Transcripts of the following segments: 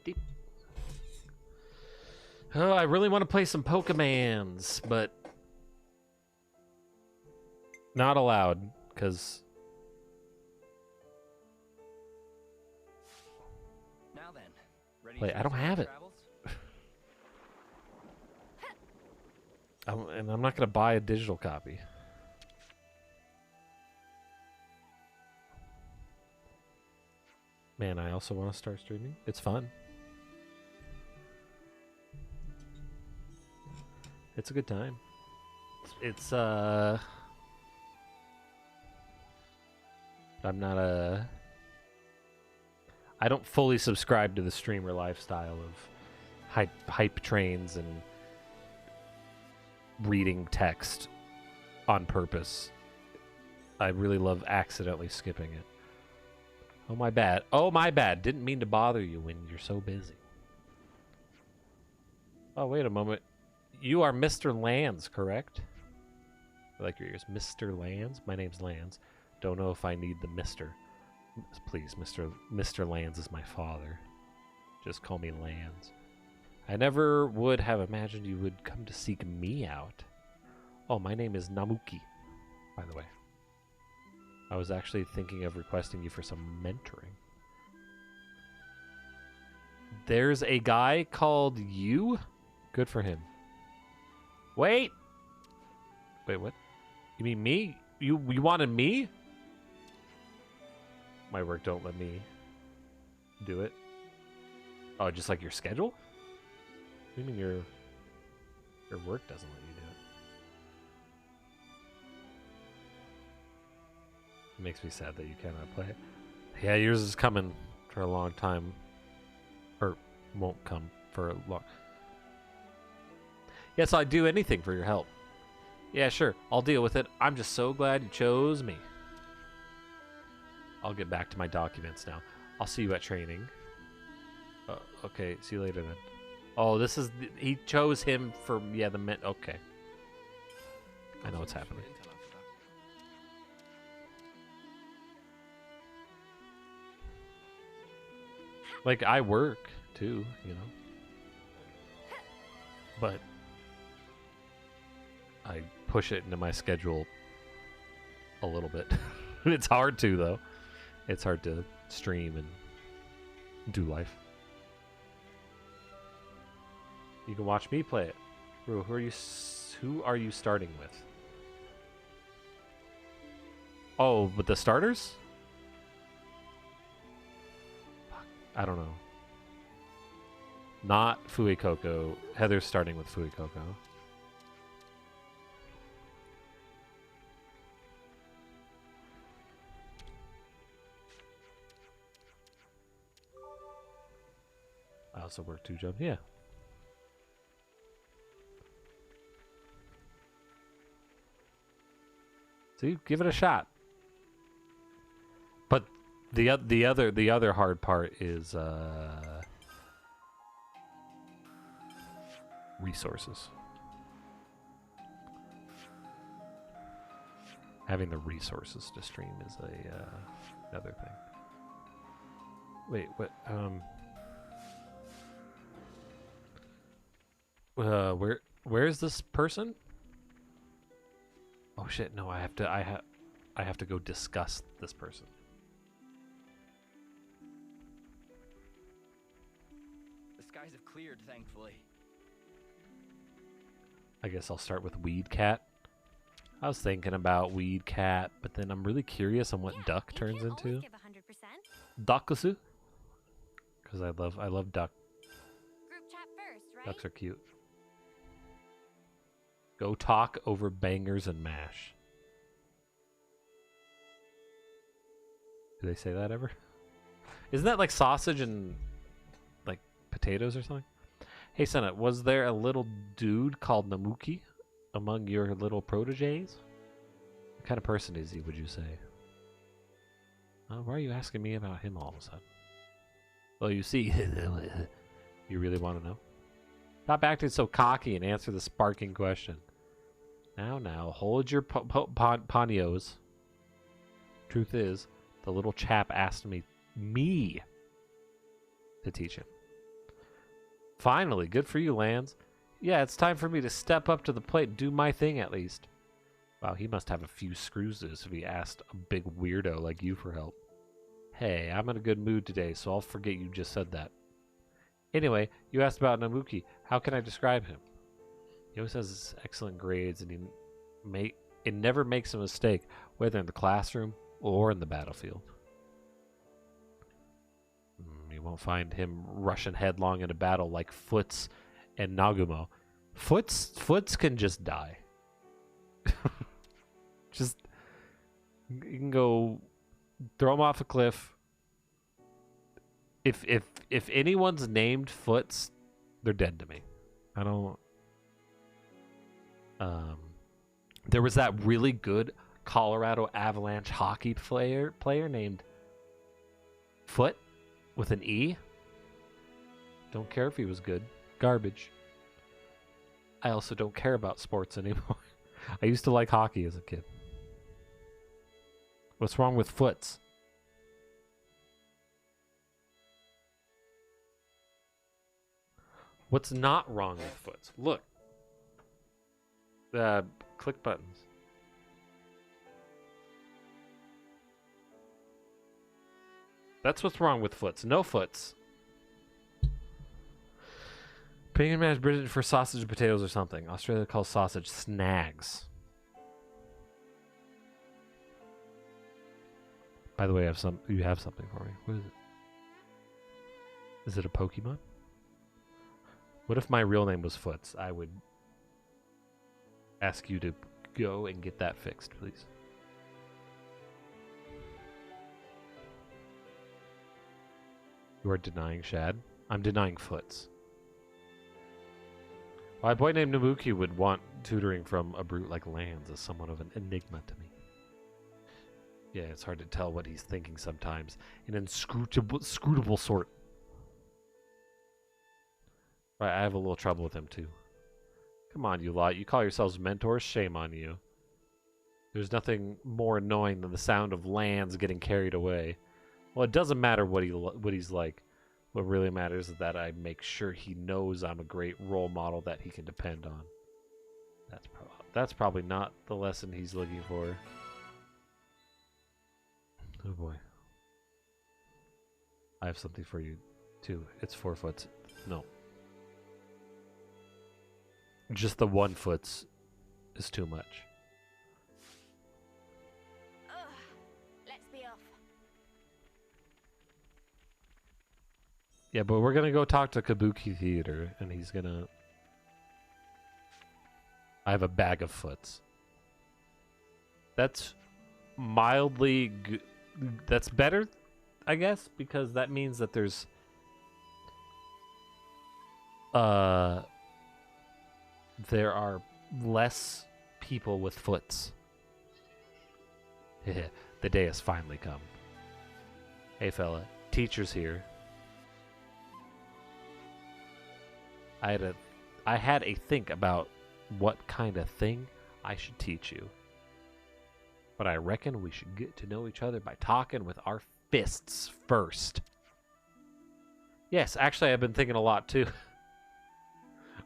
Deep. Oh, I really want to play some Pokemans, but not allowed, because Now then, ready wait, to I don't have it. travels? And I'm not going to buy a digital copy. Man, I also want to start streaming. It's fun. It's a good time. It's I'm not a I don't fully subscribe to the streamer lifestyle of hype trains and reading text on purpose. I really love accidentally skipping it. Oh, my bad. Oh, my bad. Didn't mean to bother you when you're so busy. Oh, wait a moment. You are Mr. Lands, correct? I like your ears. Mr. Lands? My name's Lands. Don't know if I need the Mr. Please, Mr. Lands is my father. Just call me Lands. I never would have imagined you would come to seek me out. Oh, my name is Namuki, by the way. I was actually thinking of requesting you for some mentoring. There's a guy called you? Good for him. Wait! Wait, what? You mean me? You wanted me? My work don't let me do it. Oh, just like your schedule? What do you mean your work doesn't let you do it? It makes me sad that you cannot play it. Yeah, yours is coming for a long time. Or won't come for a long... Yes, I'd do anything for your help. Yeah, sure. I'll deal with it. I'm just so glad you chose me. I'll get back to my documents now. I'll see you at training. Okay, see you later then. Oh, this is... he chose him for... yeah, the men... okay. I know what's happening. Like, I work, too, you know? But... I push it into my schedule a little bit. It's hard to, though. It's hard to stream and do life. You can watch me play it. Who are you starting with? Oh, with the starters? I don't know. Not Fuecoco. Heather's starting with Fuecoco. I also work 2 jobs. Yeah. See, give it a shot. But the other hard part is resources. Having the resources to stream is another thing. Wait, what? Where is this person? Oh shit! No, I have to go discuss this person. The skies have cleared, thankfully. I guess I'll start with Weed Cat. I was thinking about Weed Cat, but then I'm really curious on what Duck turns into. Duckasu, because I love duck. Group chat first, right? Ducks are cute. Go talk over bangers and mash. Do they say that ever? Isn't that like sausage and like potatoes or something? Hey Senna, was there a little dude called Namuki among your little proteges? What kind of person is he, would you say? Why are you asking me about him all of a sudden? Well, you see, you really want to know? Stop acting so cocky and answer the sparking question. Now, hold your panios. Truth is, the little chap asked me to teach him. Finally, good for you, Lance. Yeah, it's time for me to step up to the plate and do my thing at least. Wow, he must have a few screws to this if he asked a big weirdo like you for help. Hey, I'm in a good mood today, so I'll forget you just said that. Anyway, you asked about Namuki. How can I describe him? He always has excellent grades, and it never makes a mistake, whether in the classroom or in the battlefield. You won't find him rushing headlong into battle like Foots and Nagumo. Foots can just die. Just, you can go throw him off a cliff. If anyone's named Foots, they're dead to me. I don't. There was that really good Colorado Avalanche hockey player named Foot with an E. Don't care if he was good. Garbage. I also don't care about sports anymore. I used to like hockey as a kid. What's wrong with Foots? What's not wrong with Foots? Look. Click buttons. That's what's wrong with Foots. No Foots. Penguin Man is British for sausage and potatoes or something. Australia calls sausage snags. By the way, you have something for me. What is it? Is it a Pokemon? What if my real name was Foots? I would ask you to go and get that fixed, please. You are denying Shad? I'm denying Foots. Why a boy named Namuki would want tutoring from a brute like Lands is somewhat of an enigma to me. Yeah, it's hard to tell what he's thinking sometimes. An inscrutable sort. Right, I have a little trouble with him too. Come on, you lot. You call yourselves mentors? Shame on you. There's nothing more annoying than the sound of Lands getting carried away. Well, it doesn't matter what he's like. What really matters is that I make sure he knows I'm a great role model that he can depend on. That's probably not the lesson he's looking for. Oh boy. I have something for you too. It's 4 Foots. No. Just the 1 Foots is too much. Let's be off. Yeah, but we're gonna go talk to Kabuki Theater, and he's gonna... I have a bag of Foots. That's mildly good. That's better, I guess, because that means that there's... there are less people with Foots. The day has finally come. Hey fella, teacher's here. I had a think about what kind of thing I should teach you. But I reckon we should get to know each other by talking with our fists first. Yes, actually I've been thinking a lot too.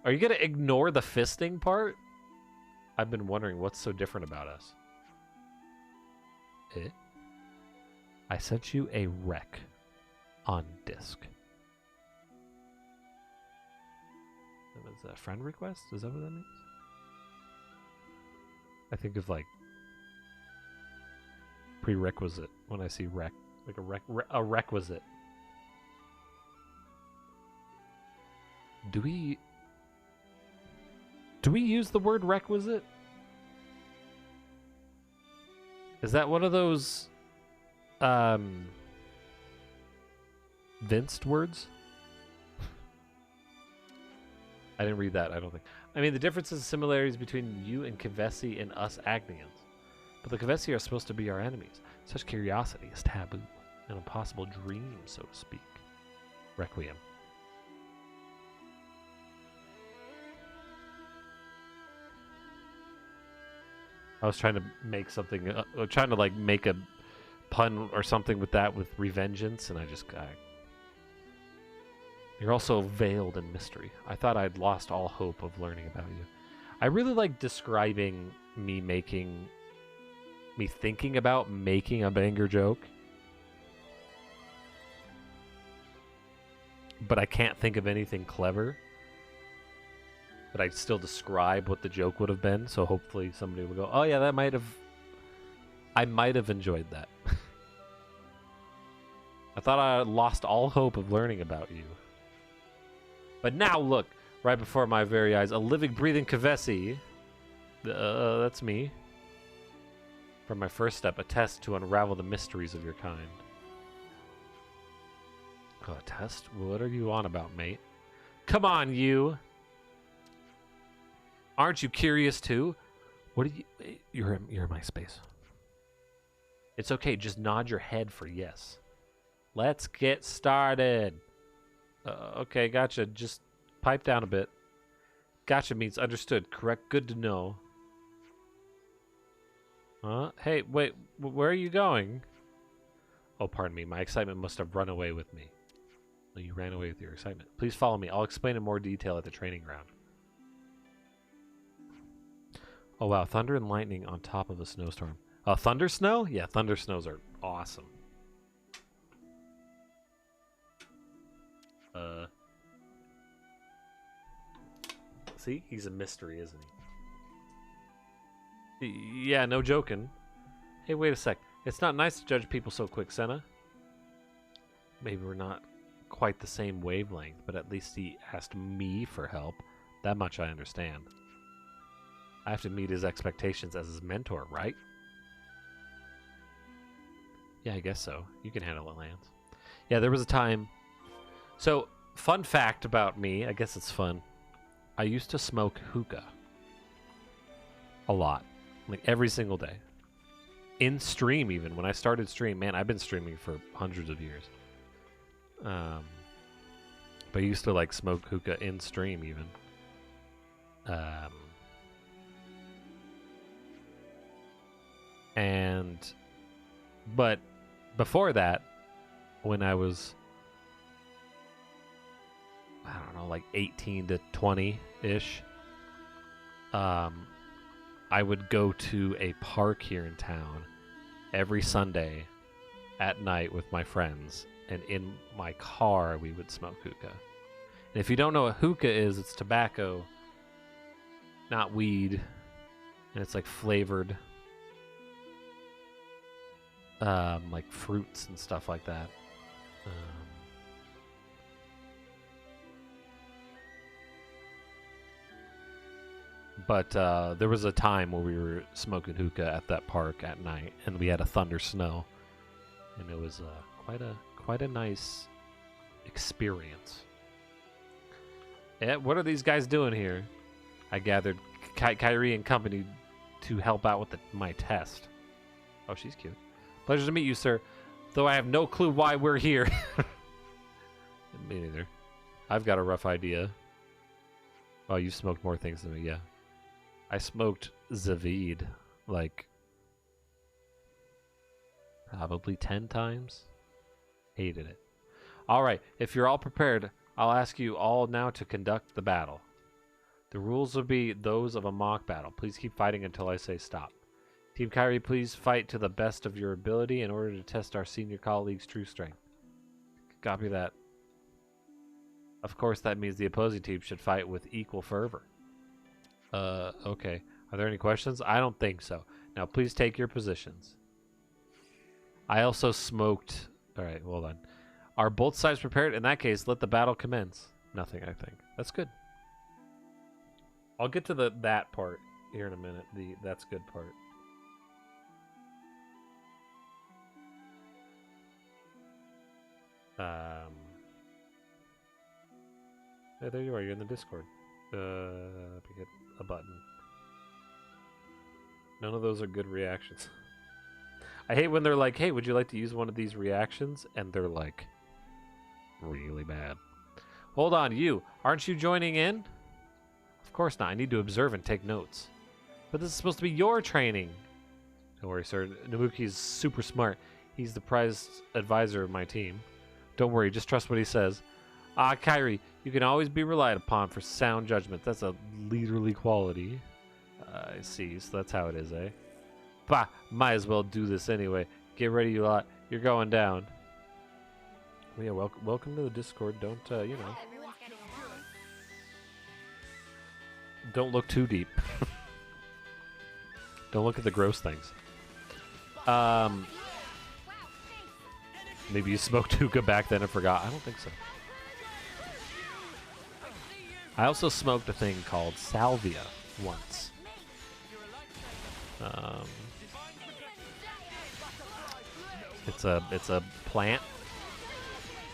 Are you going to ignore the fisting part? I've been wondering what's so different about us. I sent you a rec on disc. That was a friend request? Is that what that means? I think of like prerequisite when I see rec, like a requisite. Do we use the word requisite? Is that one of those Vinced words? I didn't read that, I don't think. I mean, the differences and similarities between you and Kavesi and us Agnians. But the Kavesi are supposed to be our enemies. Such curiosity is taboo. An impossible dream, so to speak. Requiem. I was trying to make something, trying to like make a pun or something with that, with revengeance, and I just, You're also veiled in mystery. I thought I'd lost all hope of learning about you. I really like describing me thinking about making a banger joke. But I can't think of anything clever. But I'd still describe what the joke would have been, so hopefully somebody will go, oh yeah, I might have enjoyed that. I thought I lost all hope of learning about you. But now look, right before my very eyes, a living, breathing Kavesi. That's me. From my first step, a test to unravel the mysteries of your kind. Oh, a test? What are you on about, mate? Come on, you! Aren't you curious too? What do you... You're in my space. It's okay, just nod your head for yes. Let's get started. Okay, gotcha. Just pipe down a bit. Gotcha means understood. Correct. Good to know. Hey, wait. Where are you going? Oh, pardon me. My excitement must have run away with me. Oh, you ran away with your excitement. Please follow me. I'll explain in more detail at the training ground. Oh, wow. Thunder and lightning on top of a snowstorm. Thunder snow? Yeah, thunder snows are awesome. See? He's a mystery, isn't he? Yeah, no joking. Hey, wait a sec. It's not nice to judge people so quick, Senna. Maybe we're not quite the same wavelength, but at least he asked me for help. That much I understand. I have to meet his expectations as his mentor, right? Yeah, I guess so. You can handle it, Lance. Yeah, there was a time... So, fun fact about me, I guess it's fun. I used to smoke hookah. A lot. Like, every single day. In stream, even. When I started stream, man, I've been streaming for hundreds of years. But I used to, like, smoke hookah in stream, even. But before that, when I was... I don't know, like 18 to 20-ish. I would go to a park here in town every Sunday at night with my friends, and in my car we would smoke hookah. And if you don't know what hookah is, it's tobacco, not weed, and it's like flavored, like fruits and stuff like that. But there was a time where we were smoking hookah at that park at night, and we had a thunder snow, and it was quite a nice experience. Yeah, what are these guys doing here? I gathered Kyrie and company to help out with my test. Oh, she's cute. Pleasure to meet you, sir. Though I have no clue why we're here. Me neither. I've got a rough idea. Oh, you smoked more things than me, yeah. I smoked Zavid, like, probably 10 times. Hated it. All right, if you're all prepared, I'll ask you all now to conduct the battle. The rules will be those of a mock battle. Please keep fighting until I say stop. Team Kyrie, please fight to the best of your ability in order to test our senior colleague's true strength. Copy that. Of course, that means the opposing team should fight with equal fervor. Okay. Are there any questions? I don't think so. Now, please take your positions. I also smoked... Alright, hold on. Are both sides prepared? In that case, let the battle commence. Nothing, I think. That's good. I'll get to that part here in a minute. That's good part. Yeah, there you are. You're in the Discord. Hit a button. None of those are good reactions. I hate when they're like, hey, would you like to use one of these reactions? And they're like, really bad. Hold on, you. Aren't you joining in? Of course not. I need to observe and take notes. But this is supposed to be your training. Don't worry, sir. Nabuki's super smart. He's the prize advisor of my team. Don't worry, just trust what he says. Ah, Kyrie, you can always be relied upon for sound judgment. That's a leaderly quality. I see, so that's how it is, eh? Bah, might as well do this anyway. Get ready, you lot. You're going down. Well, yeah, welcome to the Discord. Don't, you know, Everyone's getting along. don't look too deep. Don't look at the gross things. Maybe you smoked hookah back then and forgot. I don't think so. I also smoked a thing called salvia once. It's a plant,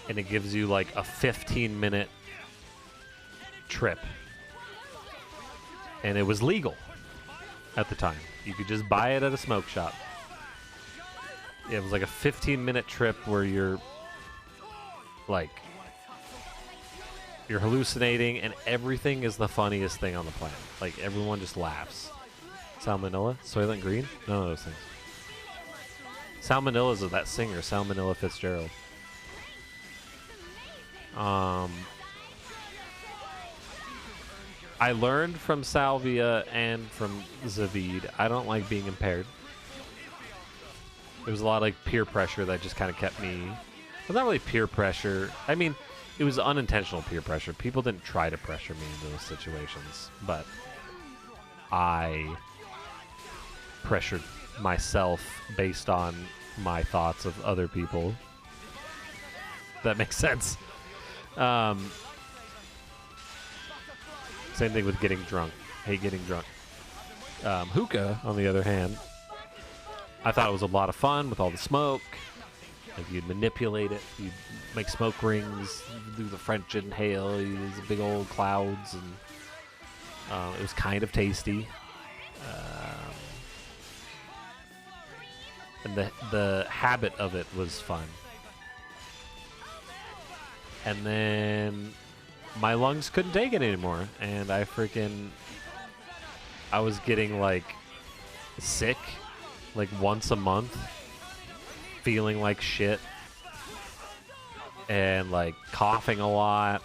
and it gives you like a 15-minute trip, and it was legal at the time. You could just buy it at a smoke shop. It was like a 15-minute trip where you're hallucinating, and everything is the funniest thing on the planet. Like, everyone just laughs. Salmonella? Soylent Green? None of those things. Salmonella is of that singer, Salmonella Fitzgerald. I learned from Salvia and from Zavid, I don't like being impaired. There was a lot of like peer pressure that just kind of kept me. Well, not really peer pressure. I mean, it was unintentional peer pressure. People didn't try to pressure me into those situations, but I pressured myself based on my thoughts of other people. That makes sense. Same thing with getting drunk. Hate getting drunk. Hookah, on the other hand, I thought it was a lot of fun with all the smoke. Like, you'd manipulate it, you'd make smoke rings, do the French inhale, these big old clouds, and it was kind of tasty. And the habit of it was fun. And then my lungs couldn't take it anymore, and I was getting like sick like once a month, feeling like shit, and like coughing a lot.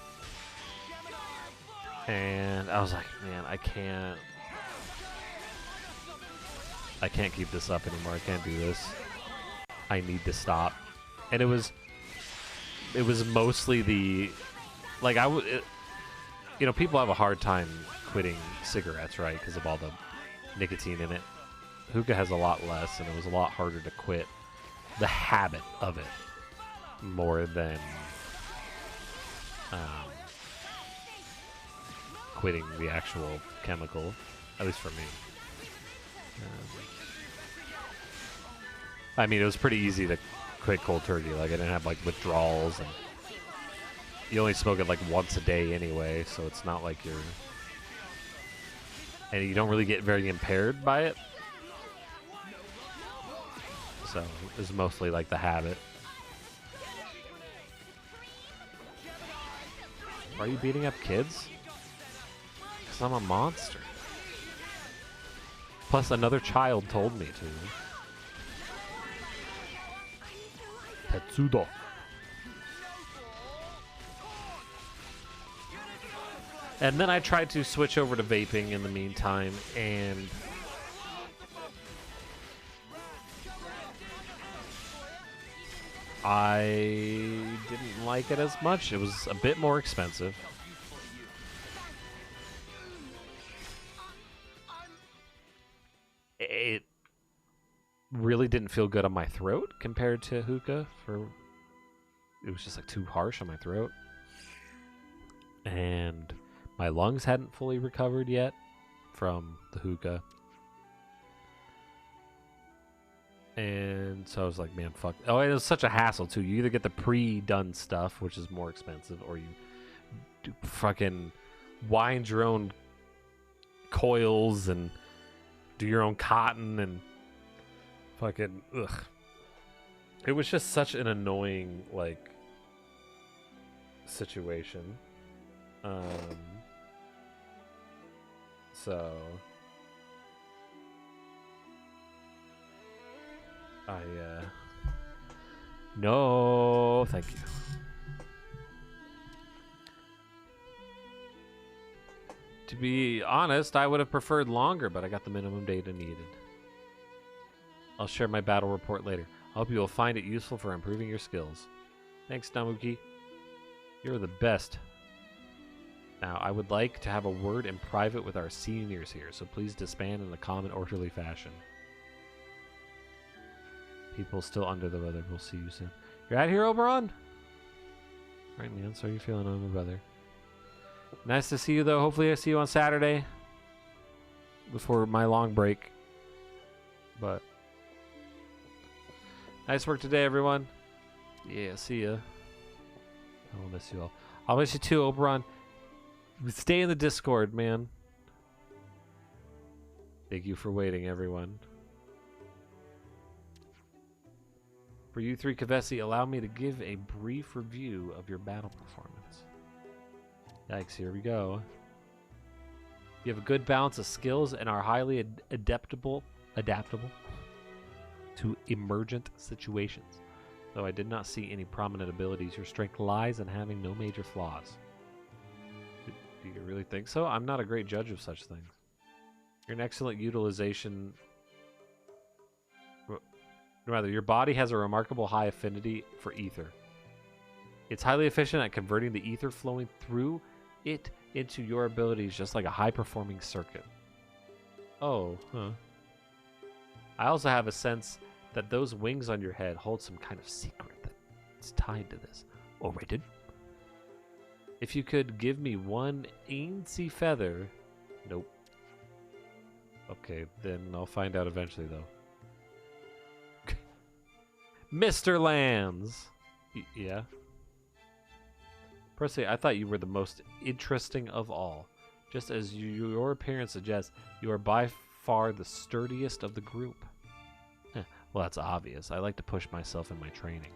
And I was like, man, I can't keep this up anymore. I can't do this. I need to stop. And it was mostly the, like, people have a hard time quitting cigarettes, right? Because of all the nicotine in it. Hookah has a lot less, and it was a lot harder to quit the habit of it more than quitting the actual chemical, at least for me. I mean, it was pretty easy to quit cold turkey. Like, I didn't have like withdrawals, and you only smoke it like once a day anyway, so it's not like and you don't really get very impaired by it. So it was mostly like the habit. Are you beating up kids? Because I'm a monster. Plus another child told me to. Tetsudo. And then I tried to switch over to vaping in the meantime, and I didn't like it as much. It was a bit more expensive. It really didn't feel good on my throat compared to hookah. It was just like too harsh on my throat. And my lungs hadn't fully recovered yet from the hookah. And so I was like, man, fuck. Oh, it was such a hassle, too. You either get the pre-done stuff, which is more expensive, or you fucking wind your own coils and do your own cotton and fucking, ugh. It was just such an annoying, like, situation. So no, thank you. To be honest, I would have preferred longer, but I got the minimum data needed. I'll share my battle report later. I hope you will find it useful for improving your skills. Thanks, Namuki. You're the best. Now, I would like to have a word in private with our seniors here, so please disband in a calm and orderly fashion. People still under the weather. We'll see you soon. You're out here, Oberon? Alright, man. So you're feeling under the weather. Nice to see you, though. Hopefully I see you on Saturday before my long break. But nice work today, everyone. Yeah, see ya. I will miss you all. I'll miss you too, Oberon. Stay in the Discord, man. Thank you for waiting, everyone. For you three, Kavesi, allow me to give a brief review of your battle performance. Yikes, here we go. You have a good balance of skills and are highly adaptable to emergent situations. Though I did not see any prominent abilities, your strength lies in having no major flaws. Do you really think so? I'm not a great judge of such things. You're an excellent utilization. Rather, your body has a remarkable high affinity for ether. It's highly efficient at converting the ether flowing through it into your abilities, just like a high-performing circuit. Oh, huh. I also have a sense that those wings on your head hold some kind of secret that's tied to this. Or rated. If you could give me one ain'tsy feather... Nope. Okay, then I'll find out eventually, though. Mr. Lands! Yeah? Personally, I thought you were the most interesting of all. Just as your appearance suggests, you are by far the sturdiest of the group. Well, that's obvious. I like to push myself in my training.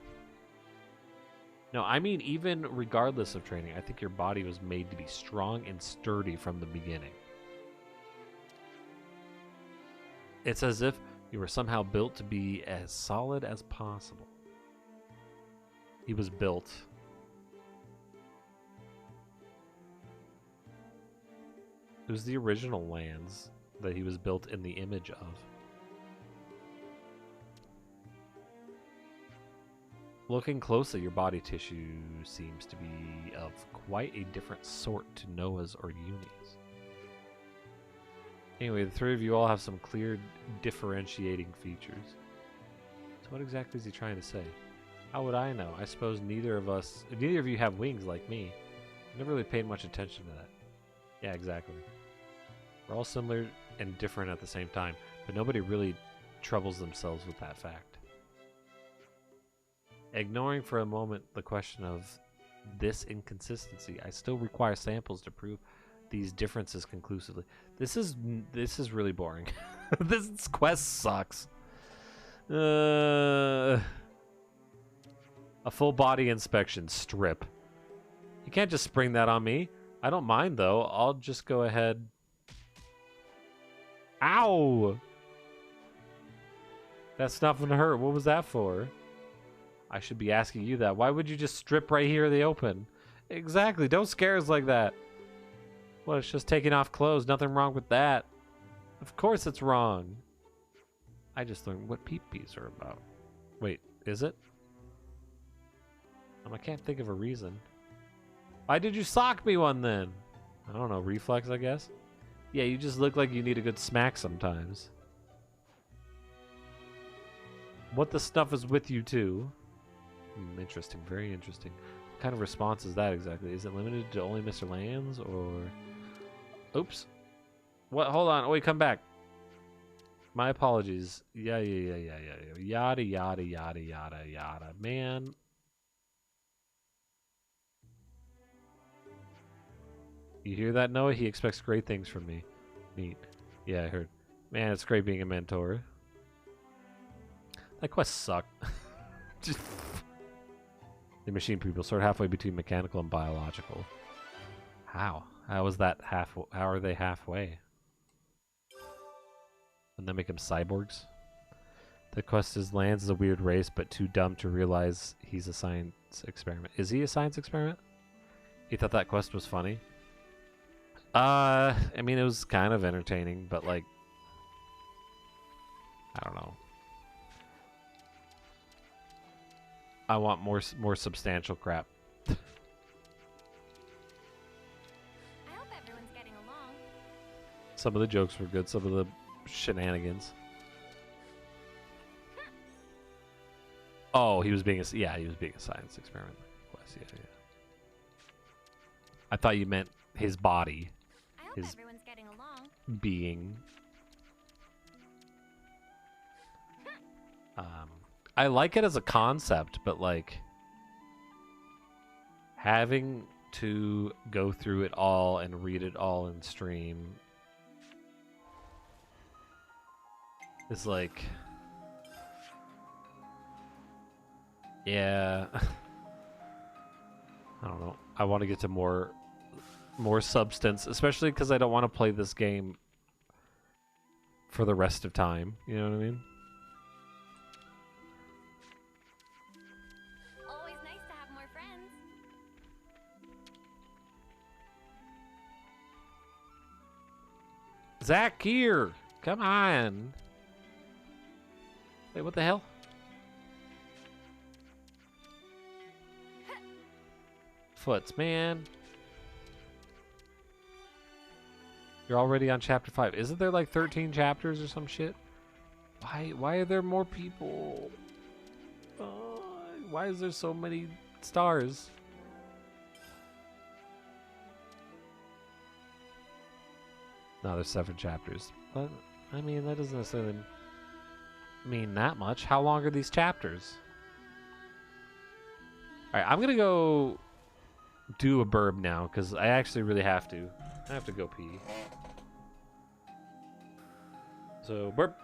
No, I mean, even regardless of training, I think your body was made to be strong and sturdy from the beginning. It's as if you were somehow built to be as solid as possible. He was built. It was the original lands that he was built in the image of. Looking closely, your body tissue seems to be of quite a different sort to Noah's or Uni's. Anyway, the three of you all have some clear differentiating features. So what exactly is he trying to say? How would I know? I suppose neither of you have wings like me. I never really paid much attention to that. Yeah, exactly. We're all similar and different at the same time, but nobody really troubles themselves with that fact. Ignoring for a moment the question of this inconsistency, I still require samples to prove these differences conclusively. This is really boring. This quest sucks. A full body inspection strip. You can't just spring that on me. I don't mind though. I'll just go ahead. Ow! That's not gonna hurt. What was that for? I should be asking you that. Why would you just strip right here in the open? Exactly. Don't scare us like that. Well, it's just taking off clothes. Nothing wrong with that. Of course it's wrong. I just learned what peep-pees are about. Wait, is it? I can't think of a reason. Why did you sock me one then? I don't know. Reflex, I guess? Yeah, you just look like you need a good smack sometimes. What the stuff is with you two? Interesting. Very interesting. What kind of response is that exactly? Is it limited to only Mr. Lands or... Oops. What? Hold on. Oh, wait, come back. My apologies. Yeah. Yada, yada, yada, yada, yada. Man. You hear that, Noah? He expects great things from me. Neat. Yeah, I heard. Man, it's great being a mentor. That quest sucked. The machine people sort of halfway between mechanical and biological. How? How is that half? How are they halfway? And then make them cyborgs? The quest is Lands is a weird race, but too dumb to realize he's a science experiment. Is he a science experiment? He thought that quest was funny? I mean, it was kind of entertaining, but like, I don't know. I want more substantial crap. I hope everyone's getting along. Some of the jokes were good. Some of the shenanigans. Oh, he was being a science experiment. Yeah, yeah. I thought you meant his body, I hope his everyone's getting along. being. I like it as a concept, but like having to go through it all and read it all in stream is like, yeah. I don't know. I want to get to more substance, especially because I don't want to play this game for the rest of time. You know what I mean? Always nice to have more friends. Zach here. Come on. Wait, what the hell? Foots, man. You're already on chapter 5. Isn't there like 13 chapters or some shit? Why are there more people? Why is there so many stars? No, there's 7 chapters. But, I mean, that doesn't necessarily mean that much. How long are these chapters? Alright, I'm gonna go do a burb now, because I actually really have to. I have to go pee. So, burp.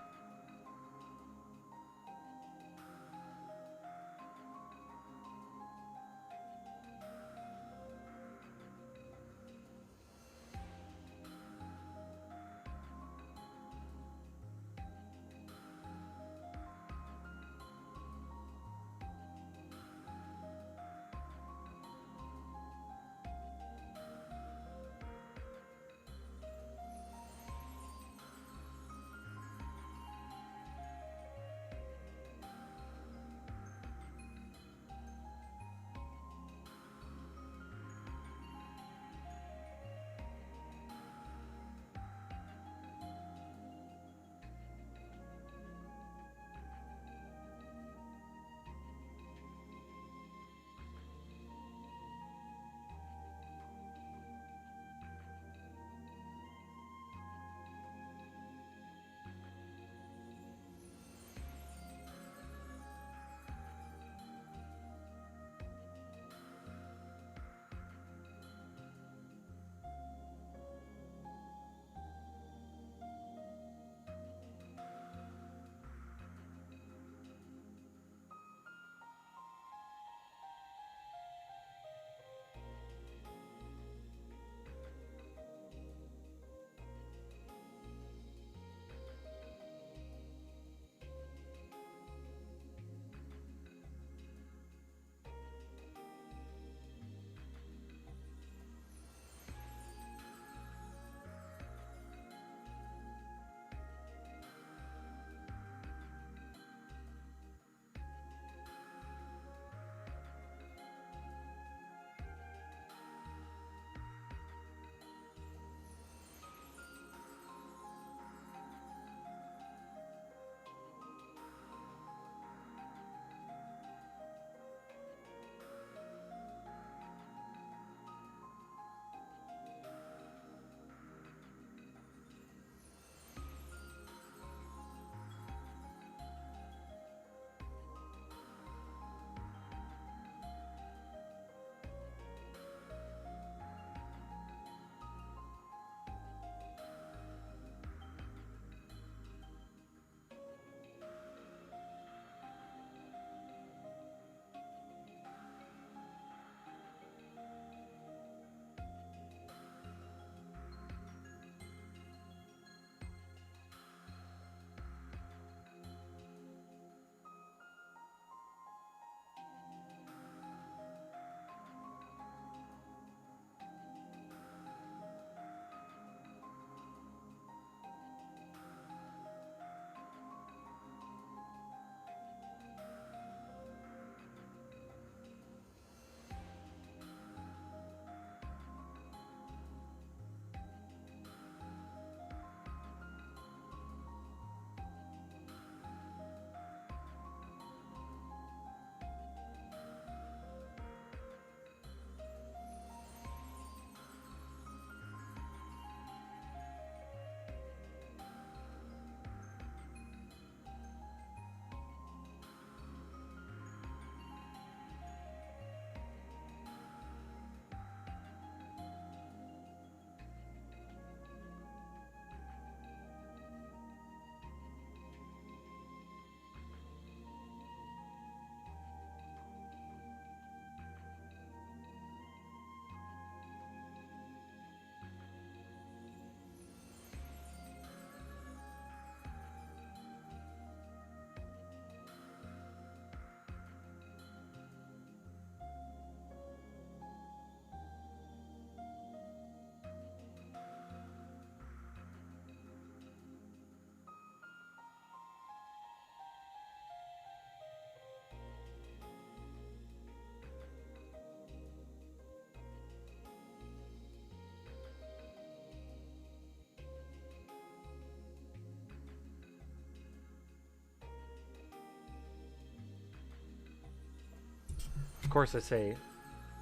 course I say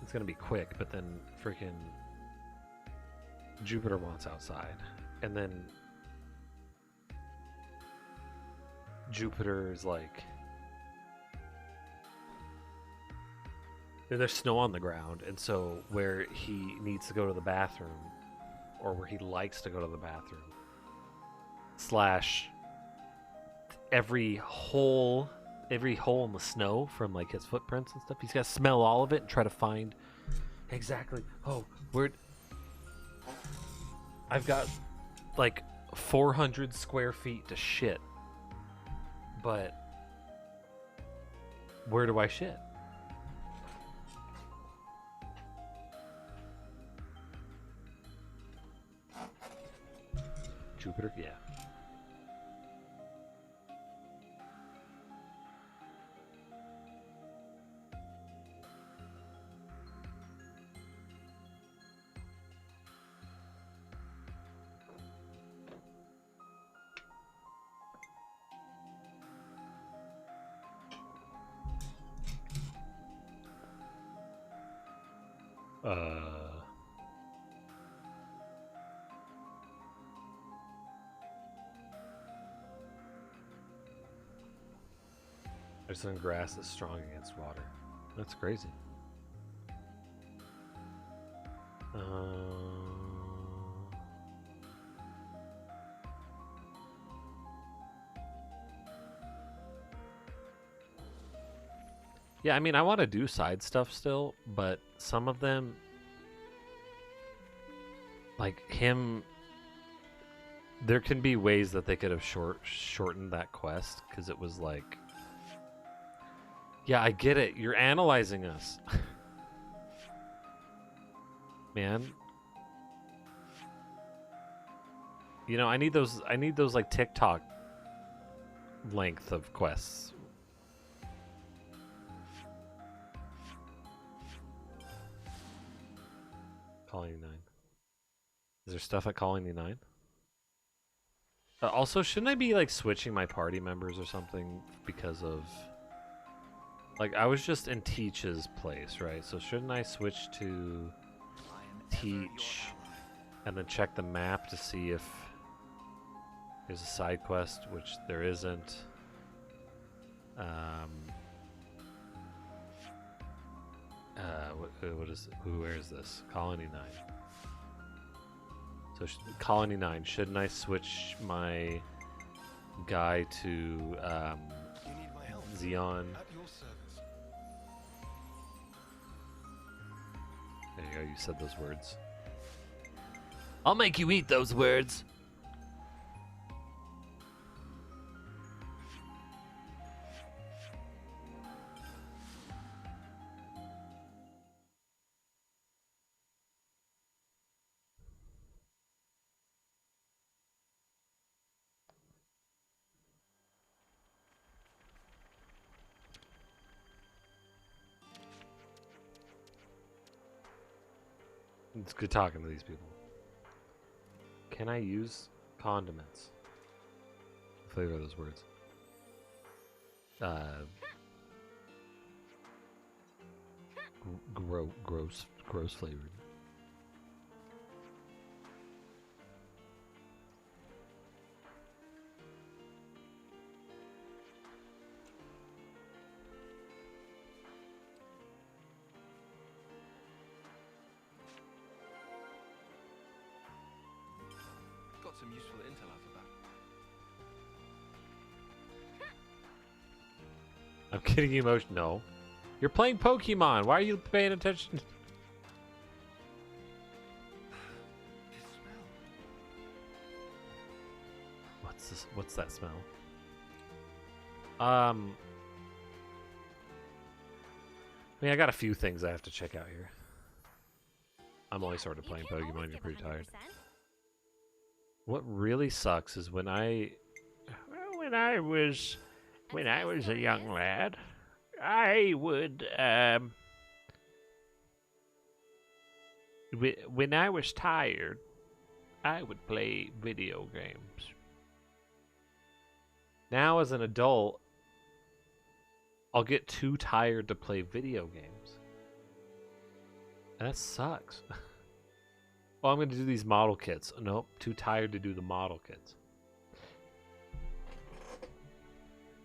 it's gonna be quick, but then freaking Jupiter wants outside, and then Jupiter is like, there's snow on the ground, and so where he needs to go to the bathroom, or where he likes to go to the bathroom, slash every hole in the snow from like his footprints and stuff, he's got to smell all of it and try to find exactly, oh, where I've got like 400 square feet to shit, but where do I shit? Jupiter, yeah. There's some grass that's strong against water. That's crazy. Yeah, I mean, I want to do side stuff still, but some of them, like him, there can be ways that they could have shortened that quest, because it was like, yeah, I get it. You're analyzing us. Man. You know, I need those like TikTok length of quests. Colony 9. Is there stuff at Colony 9? Also, shouldn't I be like switching my party members or something because of, like, I was just in Teach's place, right? So shouldn't I switch to Teach and then check the map to see if there's a side quest, which there isn't. Where is this? Colony 9. So Colony 9, shouldn't I switch my guy to Xeon? There you go, you said those words. I'll make you eat those words. It's good talking to these people. Can I use condiments? Flavor those words. Gross flavored. Got some useful intel out of that. I'm getting emotion. No. You're playing Pokemon. Why are you paying attention? This smell. What's that smell? I mean, I got a few things I have to check out here. I'm only sort of playing Pokemon. You're pretty tired. What really sucks is when I was a young lad, I would when I was tired, I would play video games. Now as an adult, I'll get too tired to play video games. That sucks. Well, I'm going to do these model kits. Nope, too tired to do the model kits.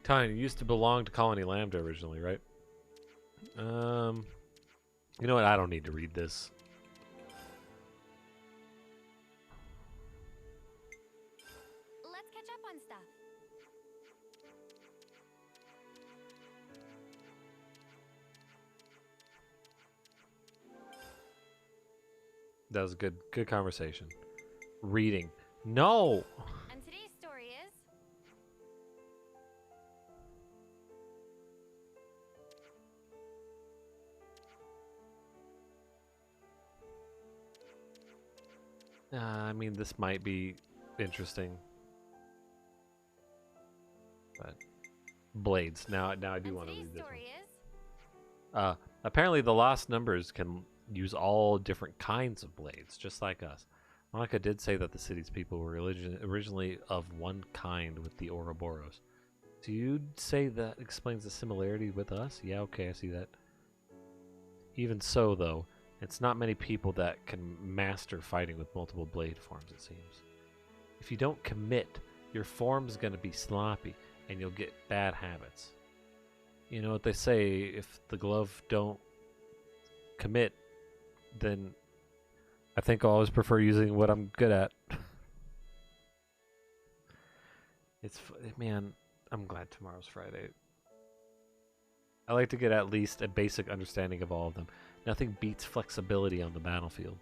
Tiny, you used to belong to Colony Lambda originally, right? You know what? I don't need to read this. Let's catch up on stuff. That was a good conversation. Reading. No! And today's story is I mean, this might be interesting. But blades. Now I do and want to today's read this story one. is Apparently the lost numbers can use all different kinds of blades, just like us. Monica did say that the city's people were originally of one kind with the Ouroboros. Do you say that explains the similarity with us? Yeah, okay, I see that. Even so, though, it's not many people that can master fighting with multiple blade forms, it seems. If you don't commit, your form's gonna be sloppy, and you'll get bad habits. You know what they say, if the glove don't commit, then I think I'll always prefer using what I'm good at. Man, I'm glad tomorrow's Friday. I like to get at least a basic understanding of all of them. Nothing beats flexibility on the battlefield.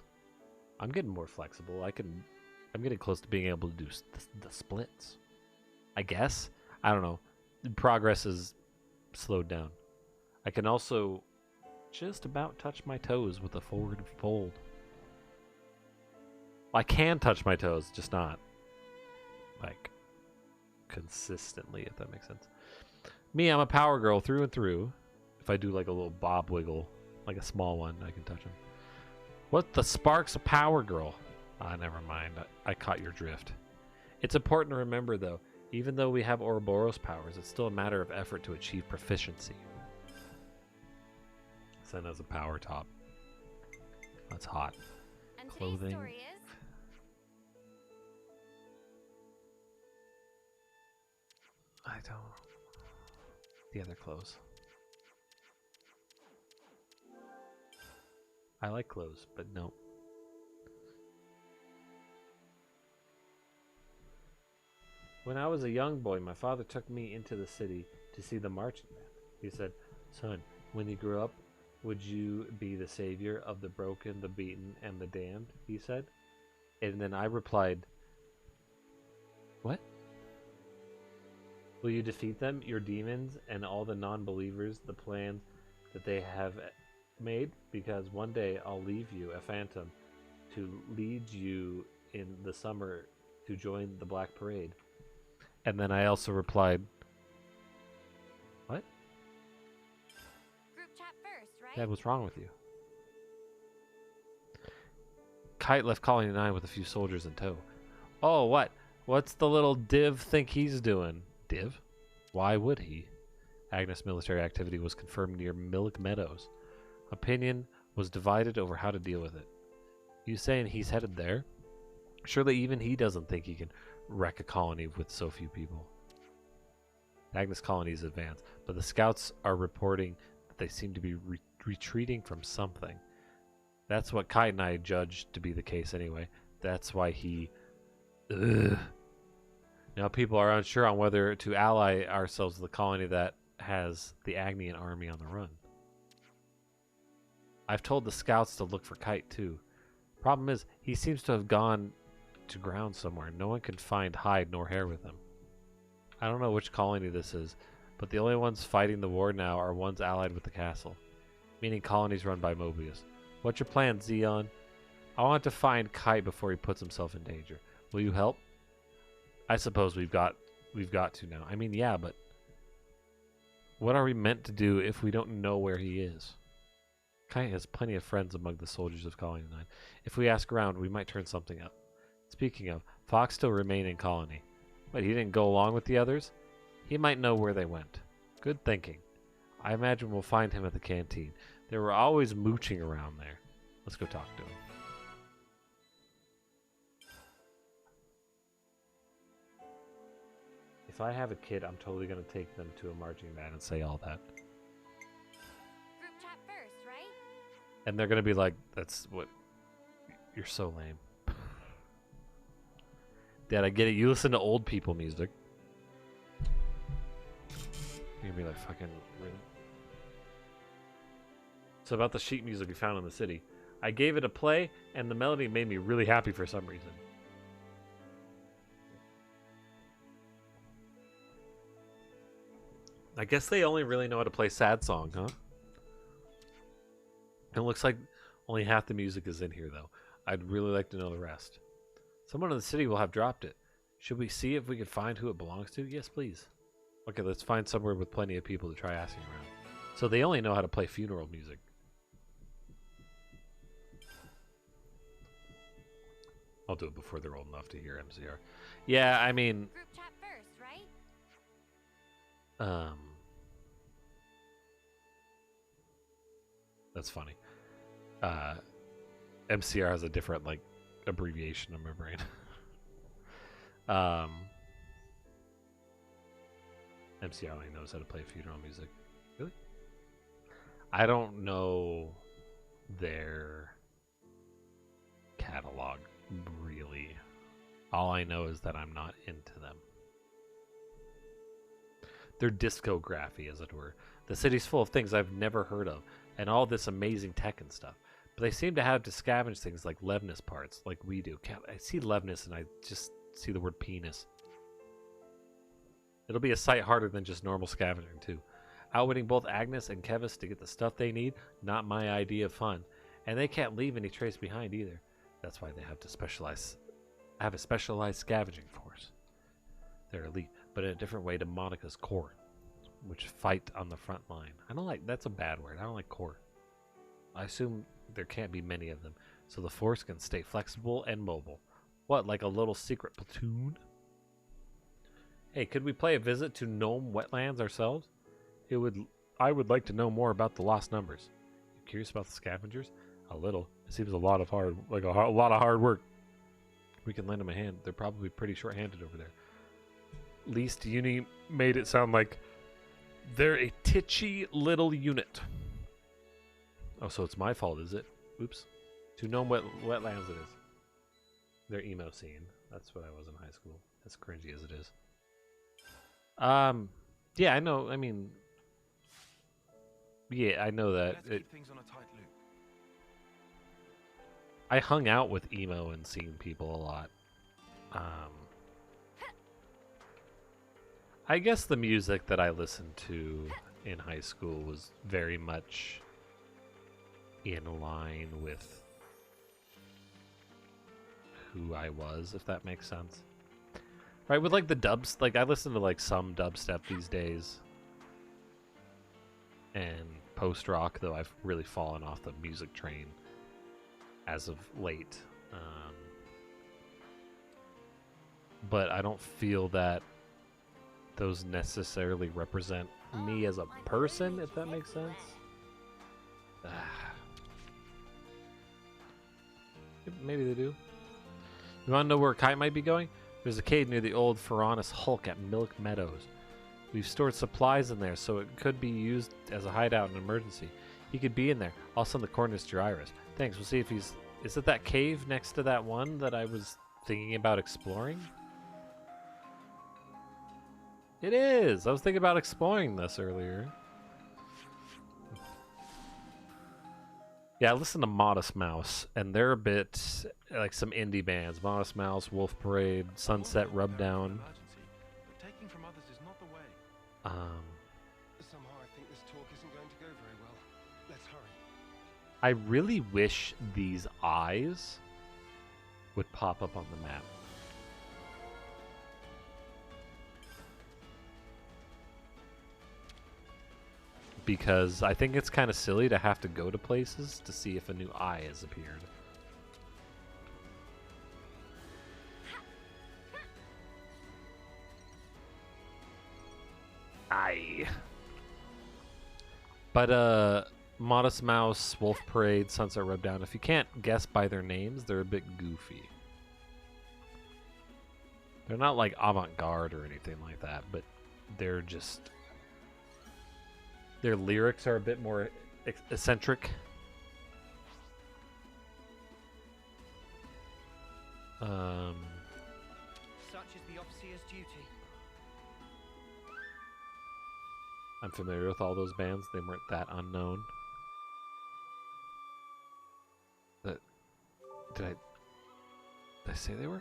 I'm getting more flexible. I'm getting close to being able to do the splits. I guess. I don't know. Progress is slowed down. I can also just about touch my toes with a forward fold. I can touch my toes, just not like consistently, if that makes sense. Me, I'm a power girl through and through. If I do like a little bob wiggle, like a small one, I can touch him. What the sparks a power girl? Ah, never mind. I caught your drift. It's important to remember, though, even though we have Ouroboros powers, it's still a matter of effort to achieve proficiency. Sen has a power top. That's hot. and Clothing. today's story is I don't. The other clothes. I like clothes, but no. When I was a young boy, my father took me into the city to see the marching band. He said, "Son, when you grow up, would you be the savior of the broken, the beaten, and the damned?" He said. And then I replied, "What? Will you defeat them, your demons, and all the non-believers, the plans that they have made? Because one day I'll leave you, a phantom, to lead you in the summer to join the Black Parade." And then I also replied, "What? group chat first, right? Dad, what's wrong with you?" Kite left Colony 9 with a few soldiers in tow. "Oh, what? What's the little div think he's doing?" Div? Why would he? Agnes' military activity was confirmed near Milk Meadows. Opinion was divided over how to deal with it. You saying he's headed there? Surely even he doesn't think he can wreck a colony with so few people. Agnes' colony is advanced, but the scouts are reporting that they seem to be retreating from something. That's what Kite and I judged to be the case anyway. That's why he... Ugh. Now people are unsure on whether to ally ourselves with the colony that has the Agnian army on the run. I've told the scouts to look for Kite too. Problem is, he seems to have gone to ground somewhere. No one can find hide nor hair with him. I don't know which colony this is, but the only ones fighting the war now are ones allied with the castle, meaning colonies run by Mobius. What's your plan, Zeon? I want to find Kite before he puts himself in danger. Will you help? I suppose we've got to now. I mean, yeah, but what are we meant to do if we don't know where he is? Kite has plenty of friends among the soldiers of Colony 9. If we ask around, we might turn something up. Speaking of, Fox still remain in Colony. But he didn't go along with the others? He might know where they went. Good thinking. I imagine we'll find him at the canteen. They were always mooching around there. Let's go talk to him. If I have a kid, I'm totally gonna take them to a marching band and say all that. Group chat first, right? And they're gonna be like, that's what... You're so lame. Dad, I get it. You listen to old people music. You're gonna be like, fucking... Really? So about the sheet music we found in the city. I gave it a play, and the melody made me really happy for some reason. I guess they only really know how to play sad song, huh? It looks like only half the music is in here, though. I'd really like to know the rest. Someone in the city will have dropped it. Should we see if we can find who it belongs to? Yes, please. Okay, let's find somewhere with plenty of people to try asking around. So they only know how to play funeral music. I'll do it before they're old enough to hear MCR. Yeah, I mean... Group chat first, right? That's funny. MCR has a different, like, abbreviation in my brain. MCR only knows how to play funeral music. Really? I don't know their catalog, really. All I know is that I'm not into them. Their discography, as it were. The city's full of things I've never heard of, and all this amazing tech and stuff. But they seem to have to scavenge things like Levnis parts, like we do. I see Levnis and I just see the word penis. It'll be a sight harder than just normal scavenging, too. Outwitting both Agnes and Kevis to get the stuff they need, not my idea of fun. And they can't leave any trace behind either. That's why they have to have a specialized scavenging force. They're elite, but in a different way to Monica's core, which fight on the front line. I don't like, that's a bad word. I don't like core. I assume there can't be many of them, so the force can stay flexible and mobile. What, like a little secret platoon? Hey, could we play a visit to Gnome Wetlands ourselves? I would like to know more about the lost numbers. You curious about the scavengers? A little. It seems a lot of hard work. We can lend them a hand. They're probably pretty short-handed over there. Least Uni made it sound like they're a titchy little unit. Oh, so it's my fault, is it? Oops. To Gnome Wetlands it is. Their emo scene. That's what I was in high school. As cringy as it is. Yeah, I know. I mean, yeah, I know that. Let's keep things on a tight loop. I hung out with emo and scene people a lot. I guess the music that I listened to in high school was very much in line with who I was, if that makes sense. Right, with like the dubs, like I listen to like some dubstep these days. And post-rock, though I've really fallen off the music train as of late. But I don't feel that those necessarily represent me as a person, if that makes sense. Maybe they do. You want to know where Kite might be going? There's a cave near the old Ferranus Hulk at Milk Meadows. We've stored supplies in there, so it could be used as a hideout in an emergency. He could be in there. I'll send the coordinates to Iris. Thanks, we'll see if he's... Is it that cave next to that one that I was thinking about exploring? It is! I was thinking about exploring this earlier. Yeah, I listen to Modest Mouse, and they're a bit like some indie bands. Modest Mouse, Wolf Parade, Sunset Rubdown. But taking from others is not the way. Somehow I think this talk isn't going to go very well. Let's hurry. I really wish these eyes would pop up on the map. Because I think it's kind of silly to have to go to places to see if a new eye has appeared. Aye. But Modest Mouse, Wolf Parade, Sunset Rubdown. If you can't guess by their names, they're a bit goofy. They're not like avant-garde or anything like that, but they're just... Their lyrics are a bit more eccentric. Such is the officer's duty. I'm familiar with all those bands. They weren't that unknown. Did I say they were?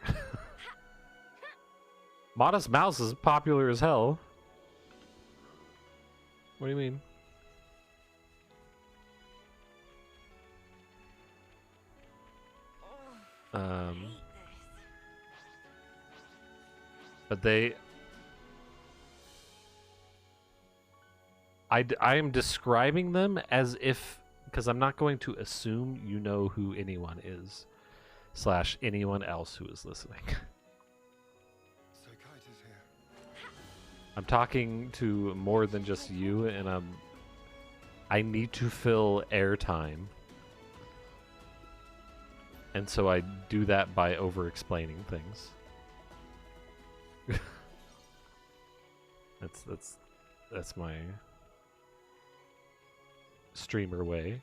Modest Mouse is popular as hell. What do you mean? But I am describing them as if, because I'm not going to assume you know who anyone is, / anyone else who is listening. So Kite is here. I'm talking to more than just you, and I need to fill airtime. And so I do that by over-explaining things. That's my streamer way.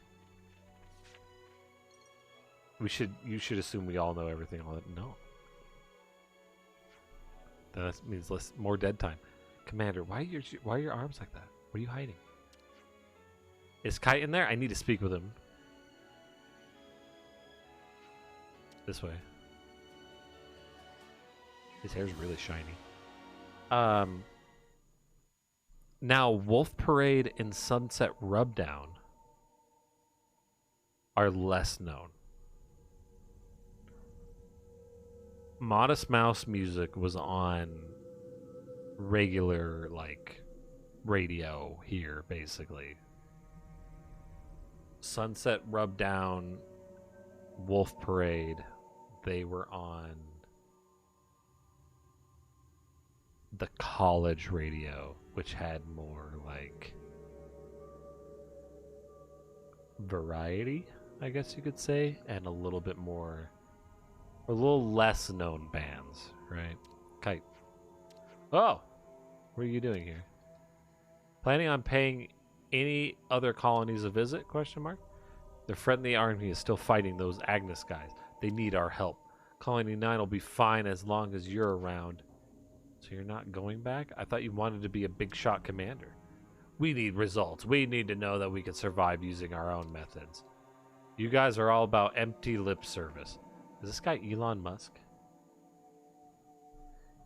You should assume we all know everything. All that. No. That means more dead time. Commander, why are your arms like that? What are you hiding? Is Kite in there? I need to speak with him. This way. His hair's really shiny. Now, Wolf Parade and Sunset Rubdown are less known. Modest Mouse music was on regular, like, radio here, basically. Sunset Rubdown, Wolf Parade, they were on the college radio, which had more, like, variety, I guess you could say, and a little bit more, a little less known bands, right? Kite. Oh! What are you doing here? Planning on paying any other colonies a visit? Question mark. The friendly army is still fighting those Agnes guys. They need our help. Colony 9 will be fine as long as you're around. So you're not going back? I thought you wanted to be a big shot commander. We need results. We need to know that we can survive using our own methods. You guys are all about empty lip service. Is this guy Elon Musk?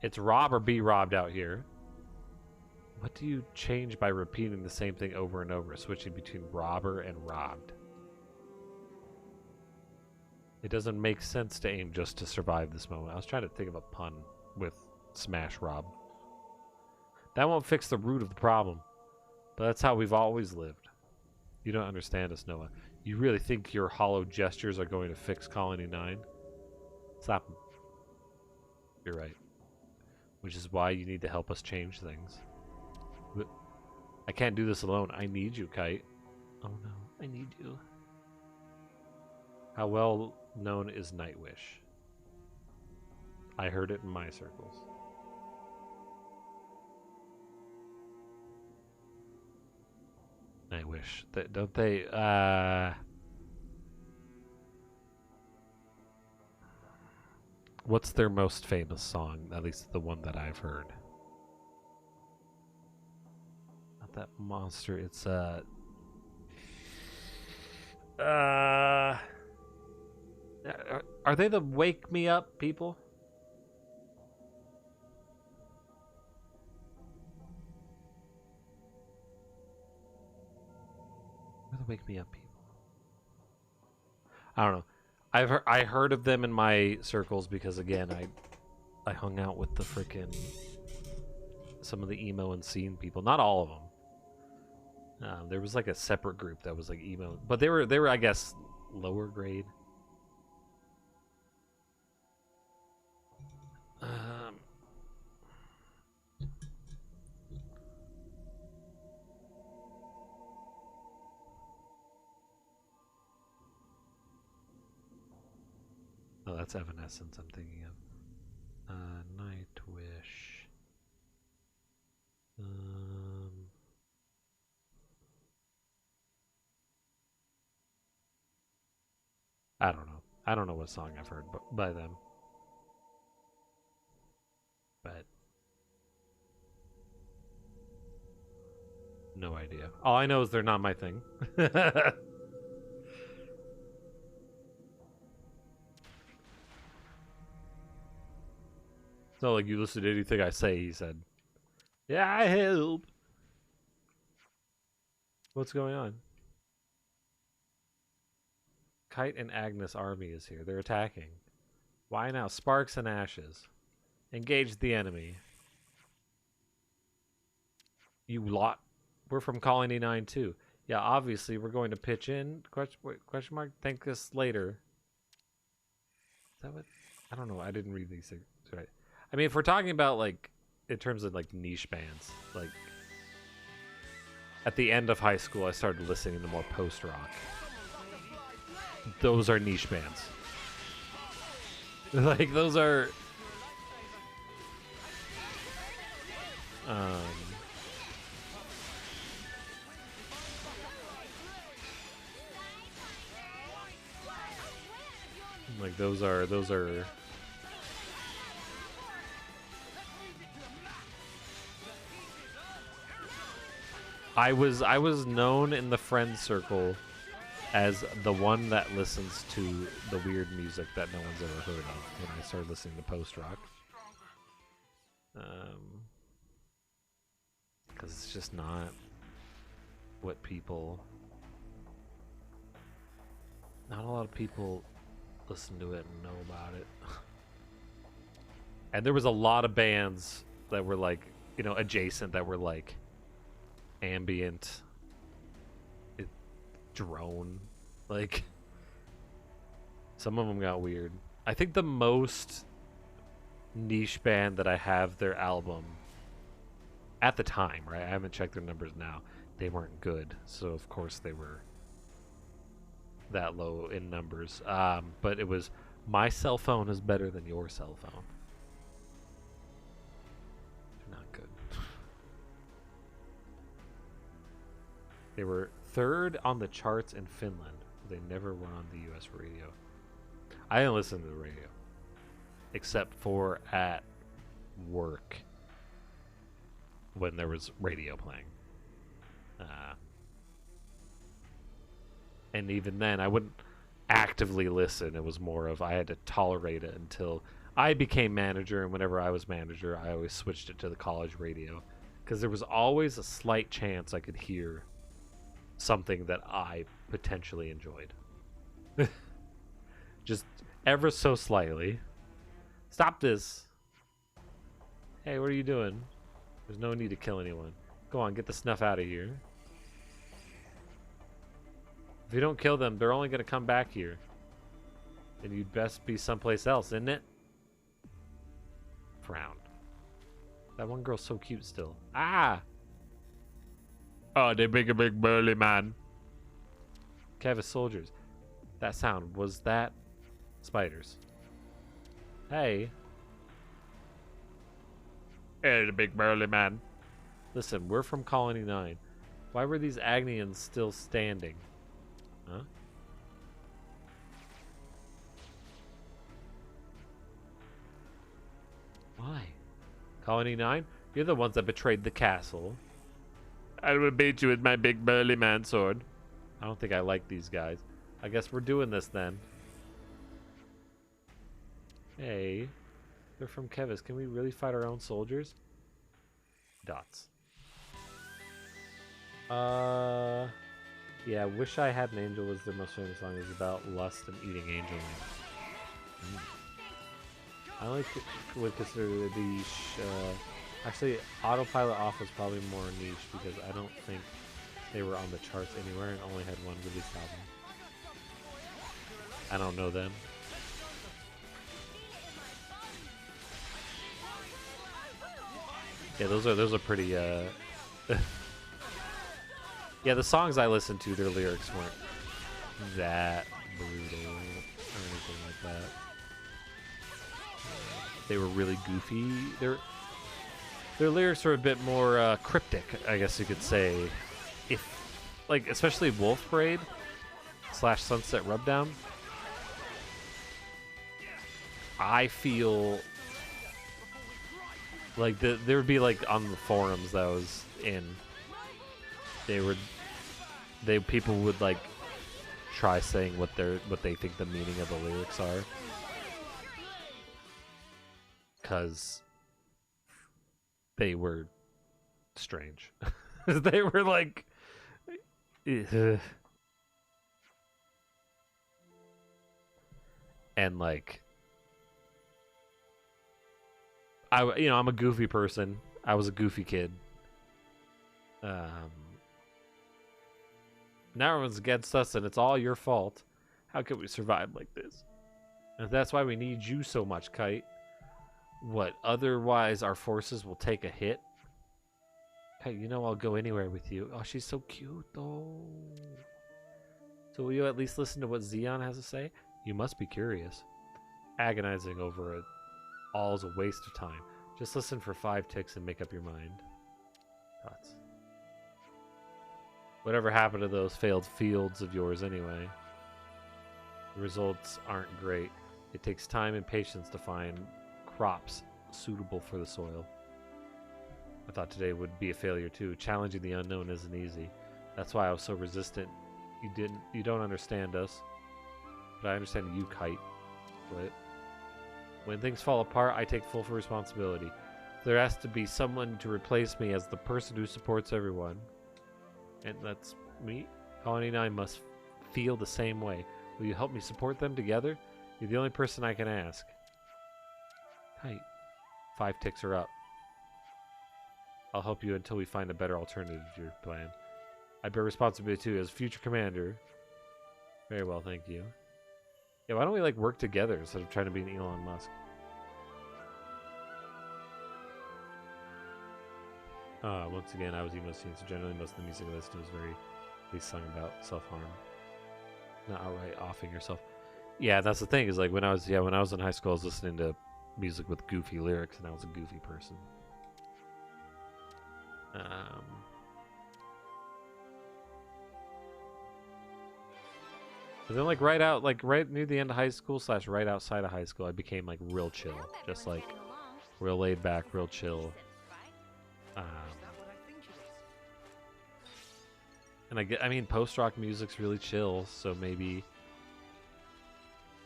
It's rob or be robbed out here. What do you change by repeating the same thing over and over, switching between robber and robbed? It doesn't make sense to aim just to survive this moment. I was trying to think of a pun with smash rob. That won't fix the root of the problem, but that's how we've always lived. You don't understand us, Noah. You really think your hollow gestures are going to fix Colony 9? Stop them. You're right. Which is why you need to help us change things. But I can't do this alone. I need you, Kite. Oh no, I need you. How well known is Nightwish? I heard it in my circles. Nightwish. Don't they, what's their most famous song? At least the one that I've heard. Not that monster. It's are they the Wake Me Up people? They're the Wake Me Up people. I don't know. I heard of them in my circles because, again, I hung out with the frickin' some of the emo and scene people. Not all of them. There was like a separate group that was like emo, but they were I guess lower grade. Oh, that's Evanescence I'm thinking of. Nightwish. I don't know. I don't know what song I've heard by them. But no idea. All I know is they're not my thing. It's not like you listen to anything I say, he said. Yeah, I help. What's going on? Kite and Agnes army is here. They're attacking. Why now? Sparks and ashes. Engage the enemy. You lot. We're from Colony 9 too. Yeah, obviously we're going to pitch in. Question mark? Thank us later. Is that what? I don't know. I didn't read these things right. I mean, if we're talking about like in terms of like niche bands, like at the end of high school, I started listening to more post rock. Those are niche bands. Like those are. Like those are. I was known in the friend circle as the one that listens to the weird music that no one's ever heard of when I started listening to post rock. Because it's just not what people. Not a lot of people listen to it and know about it. And there was a lot of bands that were like, you know, adjacent that were like ambient, drone, like some of them got weird. I think the most niche band that I have their album at the time, right? I haven't checked their numbers now. They weren't good, so of course they were that low in numbers. But it was My Cell Phone is Better Than Your Cell Phone. Not good. They were third on the charts in Finland. They never were on the US radio. I didn't listen to the radio except for at work when there was radio playing. And even then, I wouldn't actively listen. It was more of I had to tolerate it until I became manager, and whenever I was manager, I always switched it to the college radio because there was always a slight chance I could hear something that I potentially enjoyed. Just ever so slightly. Stop this. Hey, what are you doing? There's no need to kill anyone. Go on, get the snuff out of here. If you don't kill them, they're only going to come back here. And you'd best be someplace else, isn't it? Frown. That one girl's so cute still. Ah! Oh, they big a big burly man. Kevis soldiers. That sound, was that spiders? Hey. Hey, the big burly man. Listen, we're from Colony 9. Why were these Agnians still standing? Huh? Why? Colony 9? You're the ones that betrayed the castle. I will beat you with my big burly man sword. I don't think I like these guys. I guess we're doing this then. Hey. They're from Kevis. Can we really fight our own soldiers? Dots. Yeah, Wish I Had an Angel was their most famous song. It was about lust and eating angel wings. I only would consider it a niche. Actually, Autopilot Off was probably more niche because I don't think they were on the charts anywhere and only had one released album. I don't know them. Yeah, those are pretty. Yeah, the songs I listened to, their lyrics weren't that brutal or anything like that. they were really goofy. Their lyrics are a bit more cryptic, I guess you could say. If, like, especially Wolf Parade / Sunset Rubdown, I feel like there would be, like, on the forums that I was in, people would, like, try saying what they think the meaning of the lyrics are, because they were strange. They were like, and like, I'm a goofy person. I was a goofy kid. Now everyone's against us, and it's all your fault. How could we survive like this? And that's why we need you so much, Kite. What? Otherwise, our forces will take a hit. Kite, I'll go anywhere with you. Oh, she's so cute, though. So will you at least listen to what Xeon has to say? You must be curious. Agonizing over it all is a waste of time. Just listen for 5 ticks and make up your mind. Thoughts. Whatever happened to those failed fields of yours anyway? The results aren't great. It takes time and patience to find crops suitable for the soil. I thought today would be a failure too. Challenging the unknown isn't easy. That's why I was so resistant. You don't understand us. But I understand you, Kite. What? When things fall apart, I take full responsibility. There has to be someone to replace me as the person who supports everyone. And that's me. Colony 9 must feel the same way. Will you help me support them together? You're the only person I can ask. Kite. 5 ticks are up. I'll help you until we find a better alternative to your plan. I bear responsibility too as future commander. Very well, thank you. Yeah, why don't we like work together instead of trying to be an Elon Musk? Once again, I was emo scene, so generally most of the music I listened to was very, at least sung about self-harm. Not outright offing yourself. Yeah, that's the thing, is like when I was in high school, I was listening to music with goofy lyrics, and I was a goofy person. But then right near the end of high school / right outside of high school, I became like real chill. Just like real laid back, real chill. And post-rock music's really chill, so maybe...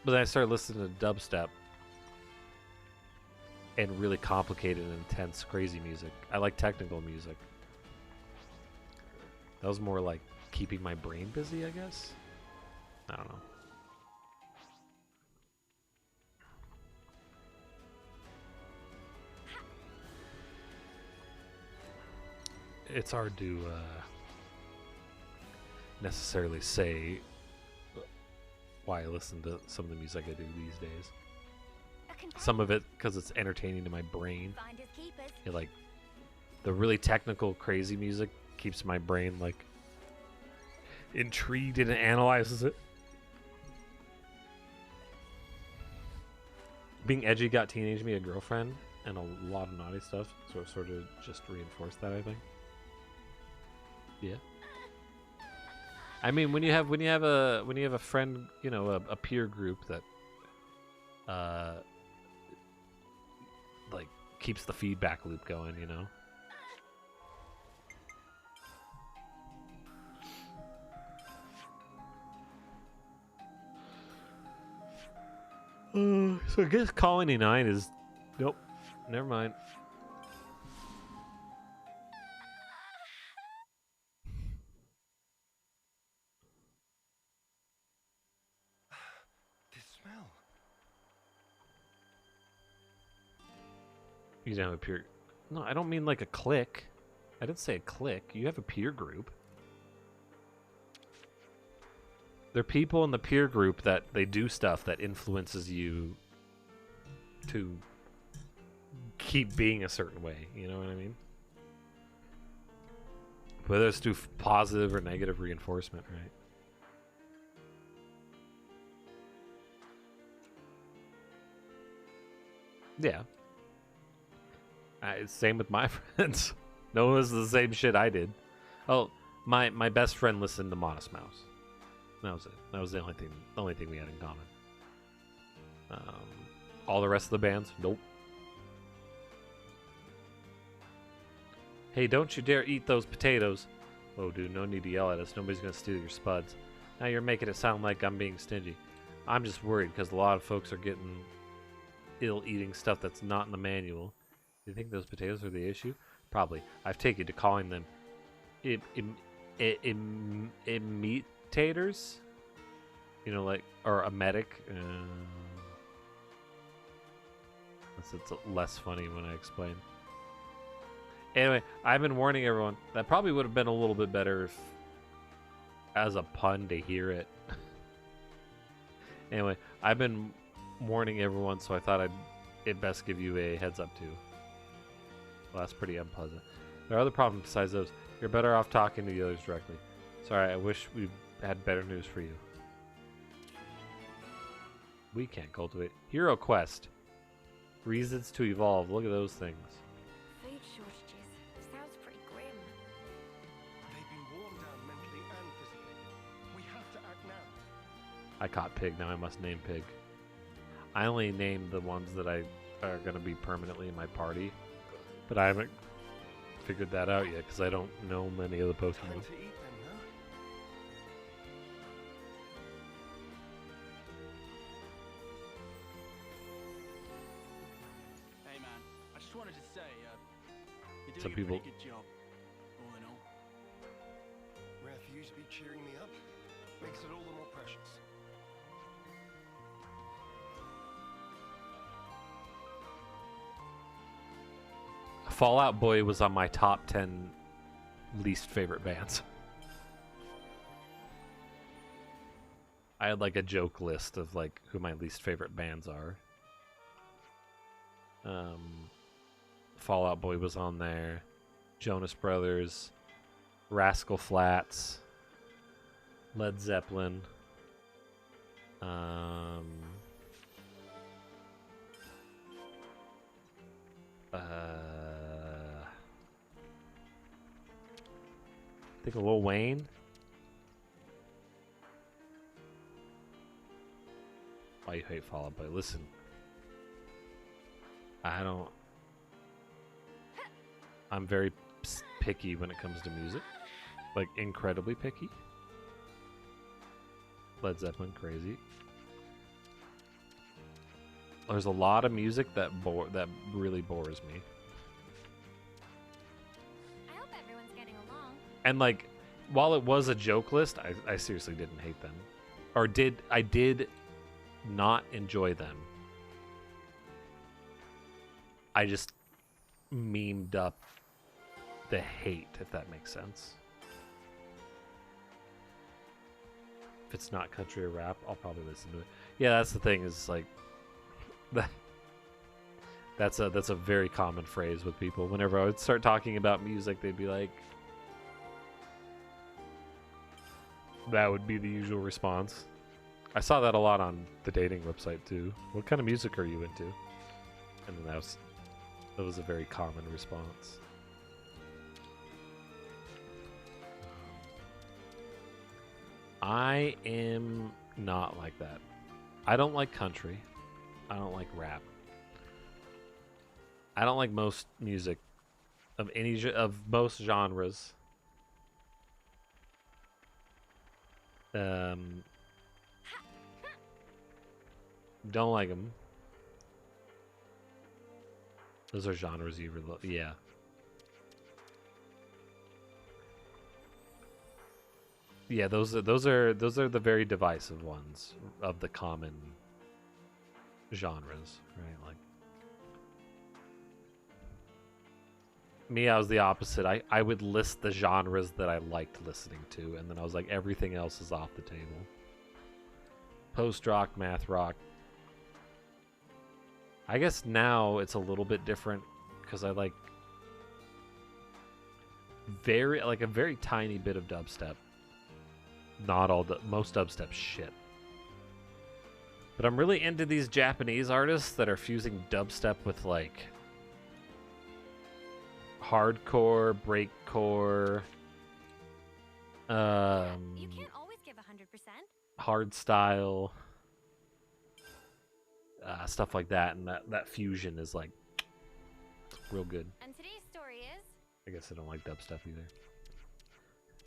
But then I started listening to dubstep. And really complicated and intense, crazy music. I like technical music. That was more like keeping my brain busy, I guess? I don't know. It's hard to necessarily say why I listen to some of the music I do these days. Some of it because it's entertaining to my brain. Like the really technical, crazy music keeps my brain like intrigued and it analyzes it. Being edgy got teenage me a girlfriend and a lot of naughty stuff, so it sort of just reinforced that, I think. Yeah. I mean, when you have a friend, a peer group that like keeps the feedback loop going, So I guess Colony 9 is... Nope. Never mind. This smell. You don't have a peer... No, I don't mean like a clique. I didn't say a clique. You have a peer group. They're people in the peer group that they do stuff that influences you to keep being a certain way. You know what I mean? Whether it's through positive or negative reinforcement, right? Yeah. Same with my friends. No one was the same shit I did. Oh, my best friend listened to Modest Mouse. That was it. That was the only thing we had in common. All the rest of the bands, nope. Hey, don't you dare eat those potatoes. Oh, dude, no need to yell at us. Nobody's gonna steal your spuds. Now you're making it sound like I'm being stingy. I'm just worried because a lot of folks are getting ill eating stuff that's not in the manual. Do you think those potatoes are the issue? Probably. I've taken to calling them imitators. You know, like, or a medic. It's less funny when I explain. Anyway, I've been warning everyone. That probably would have been a little bit better if, as a pun, to hear it. Anyway, I've been warning everyone, so I thought it'd best give you a heads up too. Well, that's pretty unpleasant. There are other problems besides those. You're better off talking to the others directly. Sorry, I wish we had better news for you. We can't cultivate. Hero Quest. Reasons to evolve. Look at those things. Food shortages. Sounds pretty grim. They've been worn down mentally and physically. We have to act now. I caught pig. Now I must name pig. I only named the ones that I are going to be permanently in my party. But I haven't figured that out yet because I don't know many of the Time Pokemon. to eat them, no? Hey man, I just wanted to say, you're doing Some a people- pretty good job, all in all. Rare for you to be cheering me up. Makes it all the more precious. Fallout Boy was on my top 10 least favorite bands. I had like a joke list of like who my least favorite bands are. Fallout Boy was on there. Jonas Brothers, Rascal Flatts, Led Zeppelin. I think a Lil Wayne. Why you hate Fall Out Boy? Listen, I'm very picky when it comes to music, like incredibly picky. Led Zeppelin, crazy. There's a lot of music that really bores me. I hope everyone's getting along. And like, while it was a joke list, I seriously didn't hate them, or I did not enjoy them. I just memed up the hate, if that makes sense. If it's not country or rap, I'll probably listen to it. Yeah, that's the thing, is like that's a very common phrase with people. Whenever I would start talking about music, they'd be like, that would be the usual response. I saw that a lot on the dating website too. What kind of music are you into? And then that was a very common response. I am not like that. I don't like country. I don't like rap. I don't like most music of most genres. Don't like them. Those are genres you really, yeah. Yeah, those are the very divisive ones of the common genres, right? Like me, I was the opposite. I would list the genres that I liked listening to, and then I was like, everything else is off the table. Post rock, math rock. I guess now it's a little bit different because I like a very tiny bit of dubstep. Not all most dubstep shit. But I'm really into these Japanese artists that are fusing dubstep with like hardcore, breakcore, You can't always give 100%. hard style, stuff like that, and that fusion is like real good. And today's story is I guess I don't like dubstep either.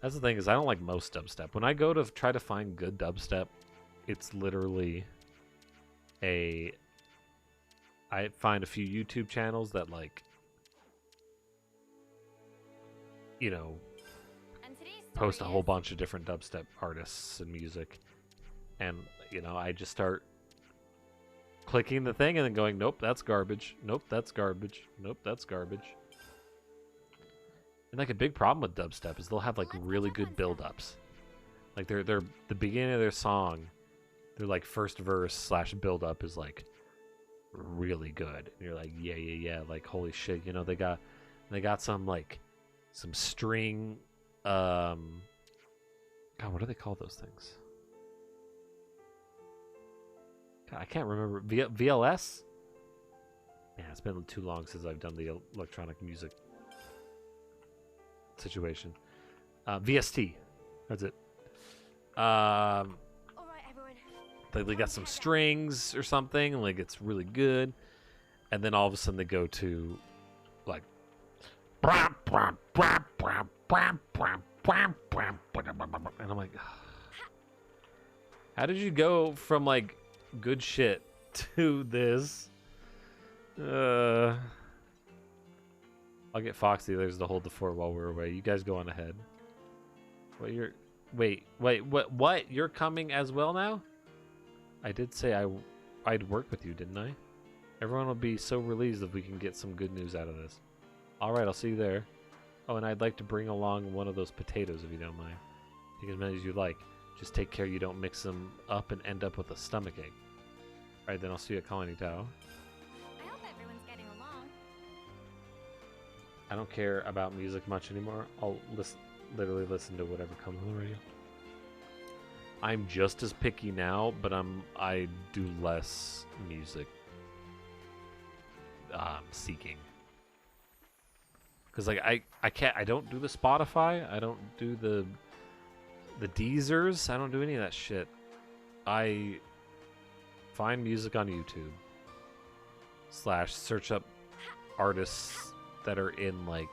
That's the thing, is I don't like most dubstep. When I go to try to find good dubstep, it's literally I find a few YouTube channels that like, you know, and today's story post a whole is bunch of different dubstep artists and music, and you know, I just start clicking the thing and then going, nope, that's garbage, nope, that's garbage, nope, that's garbage. And like a big problem with dubstep is they'll have like Let's really catch up good on build-ups. Like they're the beginning of their song, their like first verse slash build-up is like really good. And you're like, yeah, like holy shit, you know, they got some like some string, God, what do they call those things? God, I can't remember. VLS? Man, it's been too long since I've done the electronic music situation. VST. That's it. all right, everyone. They got some strings or something, and like it's really good. And then all of a sudden they go to like, and I'm like, how did you go from like good shit to this? I'll get Foxy Layers to hold the fort while we're away. You guys go on ahead. Wait, what? You're coming as well now? I did say I'd work with you, didn't I? Everyone will be so relieved if we can get some good news out of this. Alright, I'll see you there. Oh, and I'd like to bring along one of those potatoes if you don't mind. Take as many as you like. Just take care you don't mix them up and end up with a stomachache. Alright, then I'll see you at Colony Tao. I hope everyone's getting along. I don't care about music much anymore. I'll literally listen to whatever comes on the radio. I'm just as picky now, but I do less music seeking. Cause like I don't do the Spotify. I don't do the Deezers. I don't do any of that shit. I find music on YouTube. / search up artists that are in like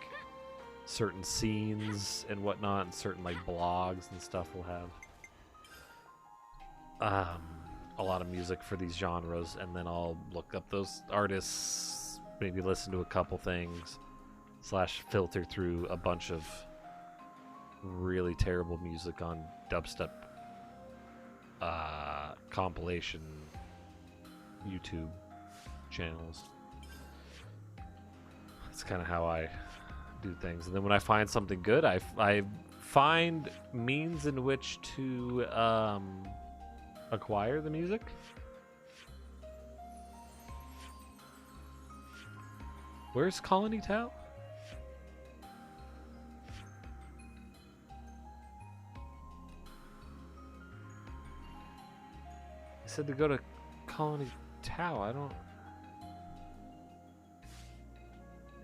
certain scenes and whatnot, and certain like blogs and stuff will have a lot of music for these genres, and then I'll look up those artists, maybe listen to a couple things / filter through a bunch of really terrible music on dubstep compilation YouTube channels. That's kind of how I do things. And then when I find something good, I find means in which to acquire the music. Where's Colony Tao? I said to go to Colony Tao. I don't.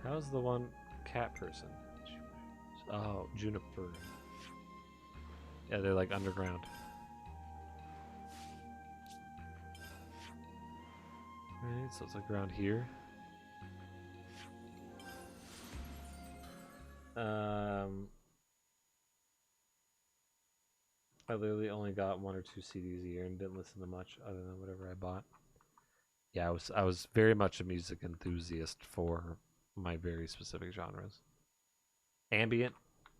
How's the one cat person? Oh, Juniper. Yeah, they're like underground. Alright, so it's like around here. I literally only got 1 or 2 CDs a year and didn't listen to much other than whatever I bought. Yeah, I was very much a music enthusiast for my very specific genres. Ambient,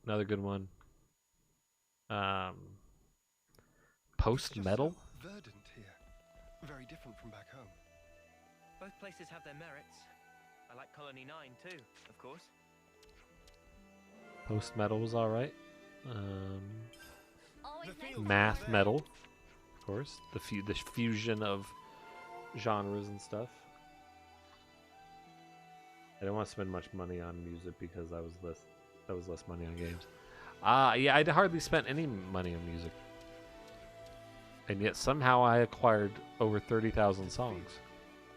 another good one. Post metal. So verdant here. Very different from back home. Both places have their merits. I like Colony 9 too, of course. Post metal was all right. Always The nice field. to Math have metal, of course. The fusion of genres and stuff. I don't want to spend much money on music because that was less money on games. Yeah, I'd hardly spent any money on music. And yet somehow I acquired over 30,000 songs.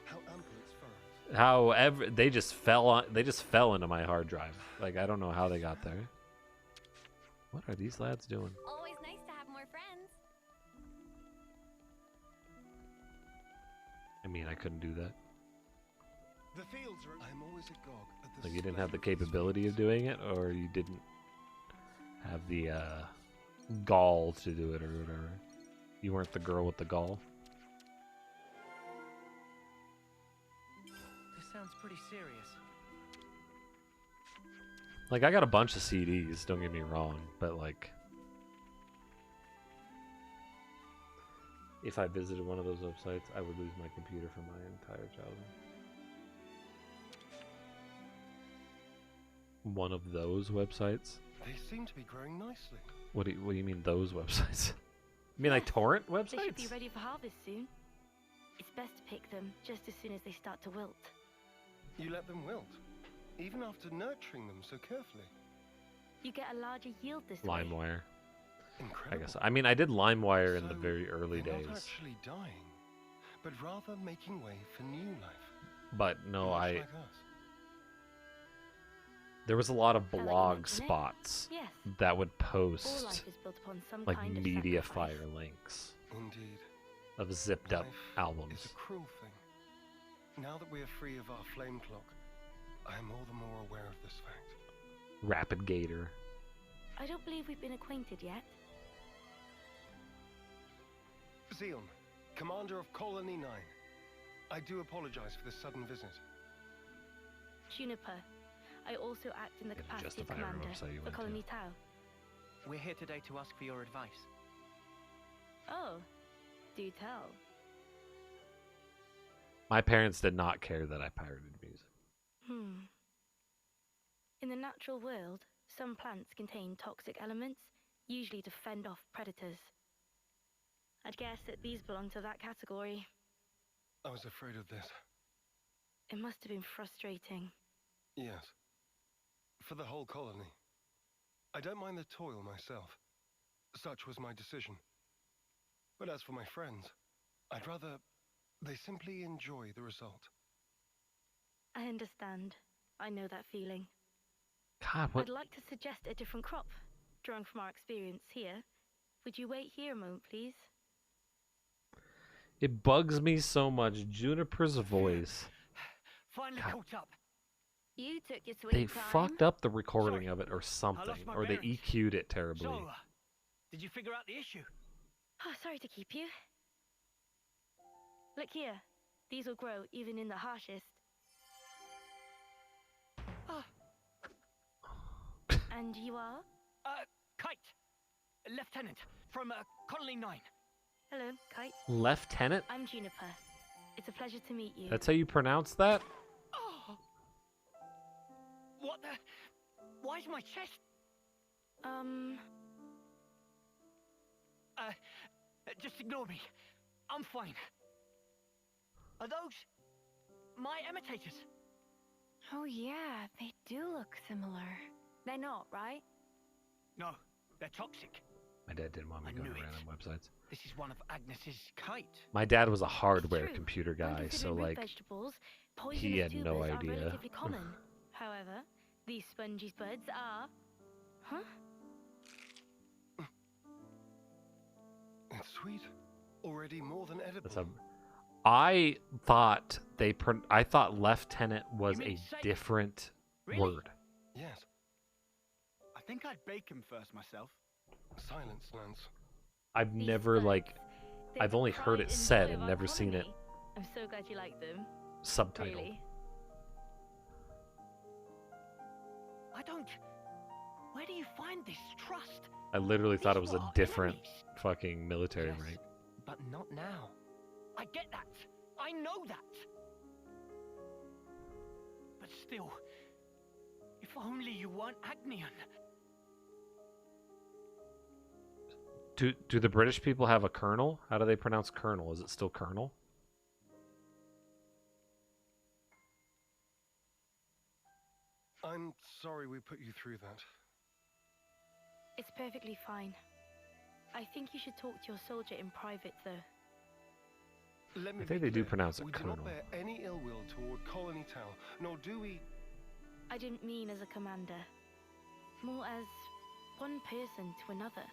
How ample its furrows. However, they just fell into my hard drive. Like, I don't know how they got there. What are these lads doing? Always nice to have more friends. I mean, I couldn't do that. The fields are. I'm always agog at the Like, you didn't have the splendor of these capability of fields. doing it, or you didn't have the gall to do it, or whatever. You weren't the girl with the gall. This sounds pretty serious. Like, I got a bunch of CDs, don't get me wrong, but like, if I visited one of those websites, I would lose my computer for my entire childhood. One of those websites? They seem to be growing nicely. What do you mean those websites? You mean like torrent They should be websites? ready for harvest soon. It's best to pick them just as soon as they start to wilt. You let them wilt, even after nurturing them so carefully. You get a larger yield this way. LimeWire. I Incredible. guess. I mean, I did LimeWire in the So, very early they're days. not actually dying, but rather making way for new life. But no, much I like us. there was a lot of Now that you blog mention it, spots Yes. that would All post life is built upon some like kind of media sacrifice. fire links Indeed. of zipped up Life albums. is a cruel thing. Now that we are free of our flame clock, I am all the more aware of this fact. Rapid Gator. I don't believe we've been acquainted yet. Zeon, commander of Colony 9. I do apologize for this sudden visit. Juniper, I also act in the Yeah, capacity of justify every commander website you for went to. Colony Tau. We're here today to ask for your advice. Oh, do tell. My parents did not care that I pirated music. In the natural world, some plants contain toxic elements, usually to fend off predators. I'd guess that these belong to that category. I was afraid of this. It must have been frustrating. Yes. For the whole colony. I don't mind the toil myself. Such was my decision. But as for my friends, I'd rather they simply enjoy the result. I understand. I know that feeling. God, what? I'd like to suggest a different crop, drawn from our experience here. Would you wait here a moment, please? It bugs me so much. Juniper's voice. Finally God. caught up. You took your sweet They time. fucked up the recording Sorry. of it or something, my or they bearings. EQ'd it terribly. So, did you figure out the issue? Oh, sorry to keep you. Look here. These will grow even in the harshest. Ah, And you are? Kite. Lieutenant from Colony 9. Hello, Kite. Lieutenant? I'm Juniper. It's a pleasure to meet you. That's how you pronounce that? Oh. What the? Why is my chest? Just ignore me. I'm fine. Are those my imitators? Oh yeah, they do look similar. They're not, right? No, they're toxic. My dad didn't want me I to go to knew it. random websites. This is one of Agnes's kite. My dad was a hardware True. computer When guy, so considering root like, vegetables, he poisonous had no tubers idea. are relatively common. However, these spongy spuds are... Huh? It's sweet. Already more than edible. that's a. I thought I thought lieutenant was You a mean safe? different Really? word. Yes. I think I'd bake him first myself. Silence, Lance. I've These never spuds, like they're I've the only heard pride it and said joy and of our never seen it colony. I'm so glad you like them. subtitled. Really. I don't. Where do you find this trust? I literally thought it These was a were our different enemies. fucking military Yes, rank. but not now. I get that. I know that. But still, if only you weren't Agnian. Do the British people have a colonel? How do they pronounce colonel? Is it still colonel? I'm sorry we put you through that. It's perfectly fine. I think you should talk to your soldier in private, though. Let me I think be they do clear. pronounce it We do Colonel. not bear any ill will toward Colony Town, nor do we... I didn't mean as a commander. More as one person to another.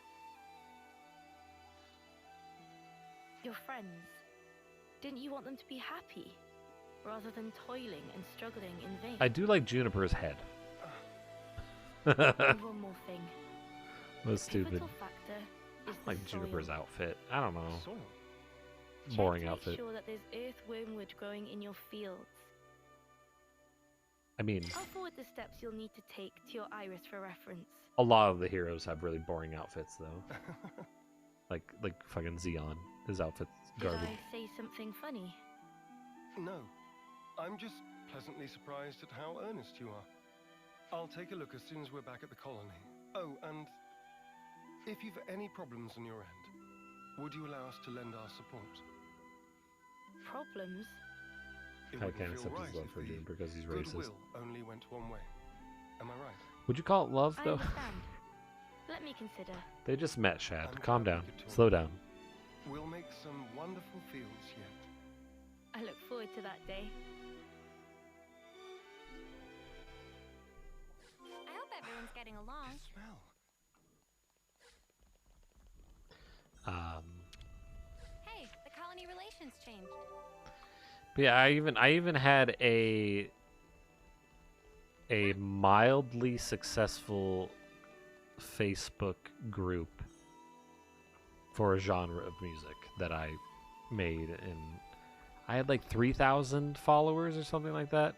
Your friends. Didn't you want them to be happy, rather than toiling and struggling in vain? I do like Juniper's head. And one more thing. That's The stupid. pivotal factor is the Like Juniper's soil. outfit. I don't know. Soil. Check Boring to make outfit. sure that there's earth wormwood growing in your fields. I mean, I'll forward the steps you'll need to take to your iris for reference. a lot of the heroes have really boring outfits, though. like fucking Xeon. His outfit's Did garbage. I say something funny? No. I'm just pleasantly surprised at how earnest you are. I'll take a look as soon as we're back at the colony. Oh, and if you've any problems on your end, would you allow us to lend our support? Problems? It I wouldn't can't feel accept his right love if for the Juniper because he's racist. goodwill only went one way. Am I right? Would you call it love, I though? understand. Let me consider. They just met, Shad. I'm Calm glad we down. could talk. Slow down. We'll make some wonderful fields yet. I look forward to that day. I hope everyone's getting along. This smell. Hey, the colony relations changed. But yeah, I even had a mildly successful Facebook group for a genre of music that I made, and I had like 3,000 followers or something like that.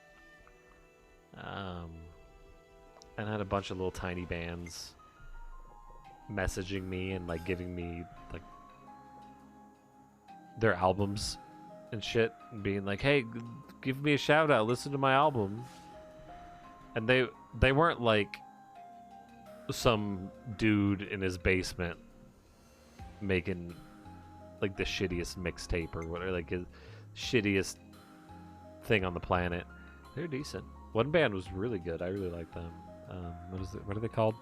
And had a bunch of little tiny bands messaging me and like giving me like their albums and shit, and being like, "Hey, give me a shout out, listen to my album." And they weren't like some dude in his basement making like the shittiest mixtape or whatever, like his shittiest thing on the planet. They're decent. One band was really good. I really like them. What are they called?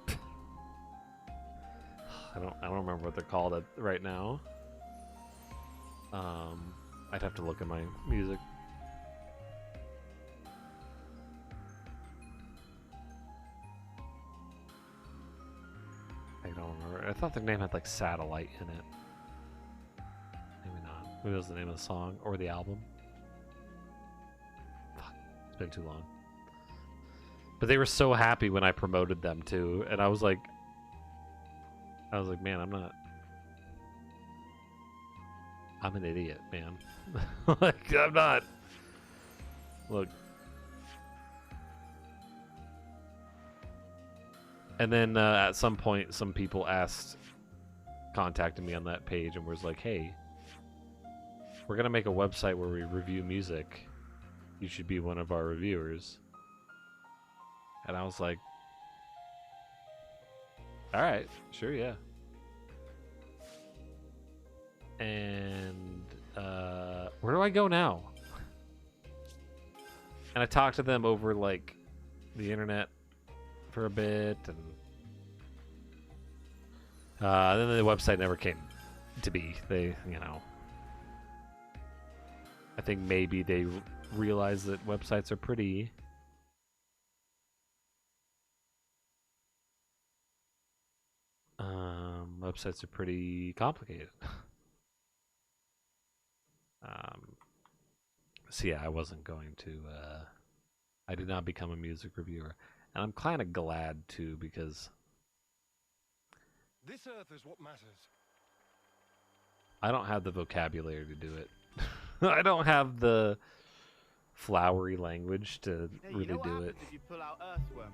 I don't remember what they're called right now. I'd have to look at my music. I don't remember. I thought their name had like Satellite in it. Maybe not. Maybe it was the name of the song or the album. Fuck, it's been too long. But they were so happy when I promoted them too, and I was like, man, I'm an idiot, man. Like, I'm not. Look. And then at some point, some people contacted me on that page and was like, "Hey, we're gonna make a website where we review music. You should be one of our reviewers." And I was like, "All right, sure, yeah." And where do I go now? And I talked to them over like the internet for a bit, and then the website never came to be. They, I think maybe they realized that websites are pretty complicated. So yeah, I wasn't going to. I did not become a music reviewer, and I'm kind of glad too, because This earth is what matters. I don't have the vocabulary to do it. I don't have the flowery language to Hey, really you know what do happens it. if you pull out earthworm?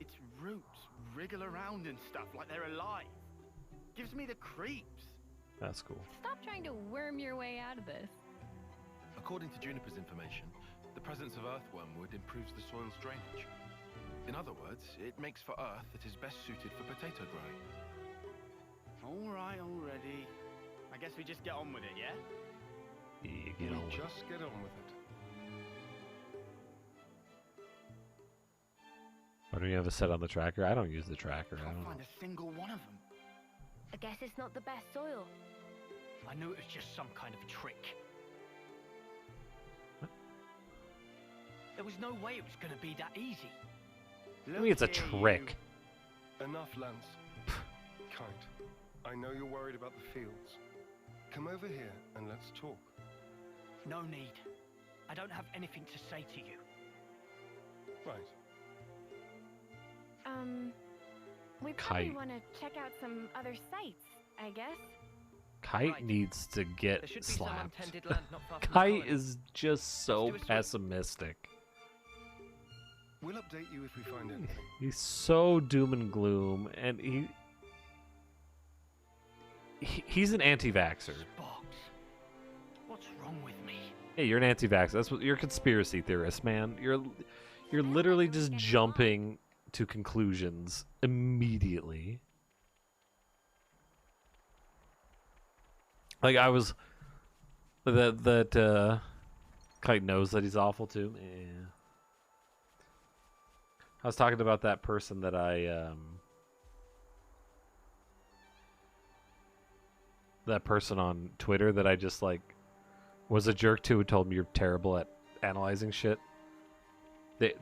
Its roots wriggle around and stuff like they're alive. Gives me the creeps. That's cool. Stop trying to worm your way out of this. According to Juniper's information, the presence of earthwormwood improves the soil's drainage. In other words, it makes for earth that is best suited for potato growing. All right, already. I guess we just get on with it, yeah? You We know, just get on with it. why don't you have a set on the tracker? I don't use the tracker. I Can't don't. find a single one of them. guess it's not the best soil. I knew it was just some kind of trick. There was no way it was going to be that easy. I mean, it's a trick. Enough, Lance. Kite, I know you're worried about the fields. Come over here and let's talk. No need. I don't have anything to say to you. Right. We probably Kite. want to check out some other sites, I guess. Kite Right. needs to There get should be some slapped. untended land not far from the Kite colony. is just so Let's do a swim. pessimistic. We'll update you if we find anything. He's so doom and gloom, and he's an anti-vaxxer. Sparks. What's wrong with me? Hey, you're an anti-vaxxer. That's what you're a conspiracy theorist, man. You're literally just jumping to conclusions immediately. Like I was that Kite knows that he's awful too. Yeah. I was talking about that person that that person on Twitter that I just like was a jerk to, who told me you're terrible at analyzing shit.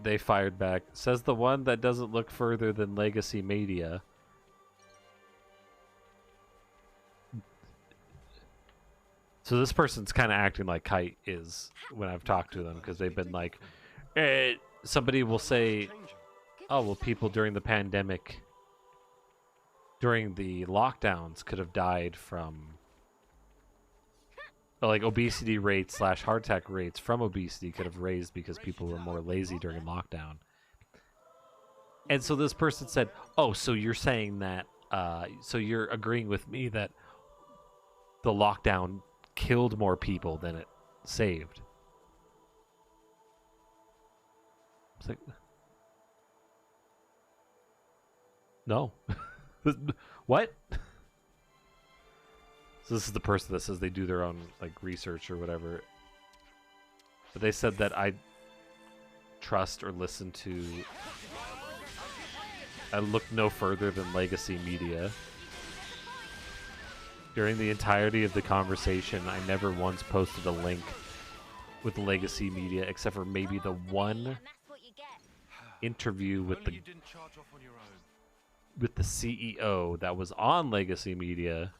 They fired back. Says the one that doesn't look further than legacy media. So this person's kind of acting like Kite is when I've talked to them, because they've been like, somebody will say, oh, well, people during the pandemic, during the lockdowns, could have died from, like, obesity rates / heart attack rates from obesity could have raised because people were more lazy during lockdown. And so this person said, oh, so you're saying that, so you're agreeing with me that the lockdown killed more people than it saved. It's like, no. What? So this is the person that says they do their own like research or whatever. But they said that I trust or listen to, I look no further than legacy media. During the entirety of the conversation, I never once posted a link with legacy media, except for maybe the one interview with Only the you didn't charge off on your own. with the CEO that was on legacy media,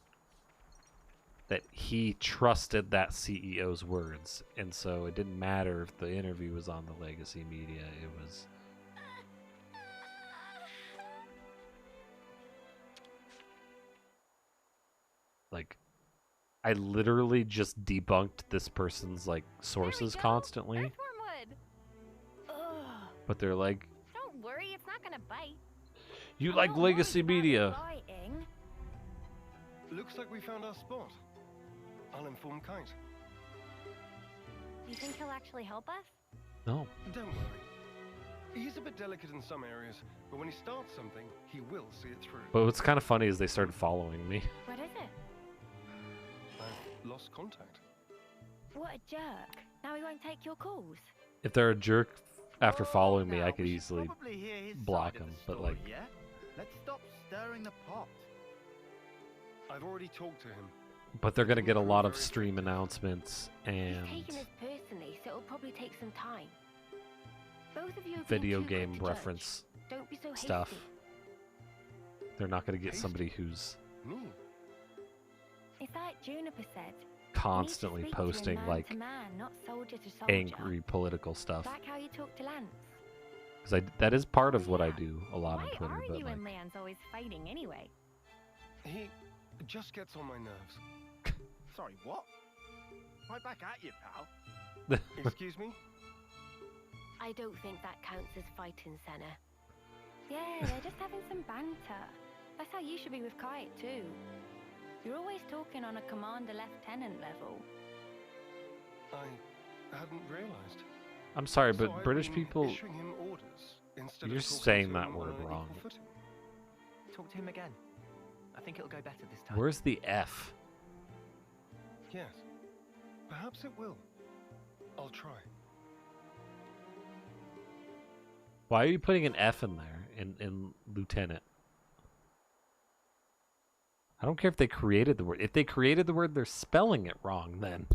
that he trusted that CEO's words, and so it didn't matter if the interview was on the legacy media. It was like, I literally just debunked this person's like sources constantly, Earthwormwood. Ugh. but they're like, Don't worry, it's not gonna bite. you I'm like not worried legacy about it media. biting. Looks like we found our spot. I'll inform Kite. You think he'll actually help us? No. Don't worry. He's a bit delicate in some areas, but when he starts something, he will see it through. But what's kind of funny is they started following me. What is it? I've lost contact. What a jerk. Now he won't take your calls. If they're a jerk after following me, Now, I could we should easily probably hear his block side of him, the but, story, like- yeah? Let's stop stirring the pot. I've already talked to him. But they're gonna get a lot of stream announcements and He's taken this personally, so it'll probably take some time. Both of you are being video too quick game to judge. reference Don't be so stuff. hasty. They're not gonna get Hasty? somebody who's Me? It's like Juniper said. constantly you need to speak to him posting man like to man, not soldier to soldier. angry political stuff. Like how you talk to Lance. Because that is part of what I Yeah. do a lot on Why Twitter. are But you like, and Leanne's always fighting anyway? He just gets on my nerves. Sorry, what? Right back at you, pal. Excuse me? I don't think that counts as fighting, Senna. Yeah, they're just having some banter. That's how you should be with Kite, too. You're always talking on a commander-lieutenant level. I hadn't realized. I'm sorry, So but I've British been people, issuing him orders instead you're of talking saying to that him word on an wrong. equal footing. Talk to him again. I think it'll go better this time. where's the F? Yes. Perhaps it will. I'll try. Why are you putting an F in there in lieutenant? I don't care if they created the word. If they created the word, they're spelling it wrong then.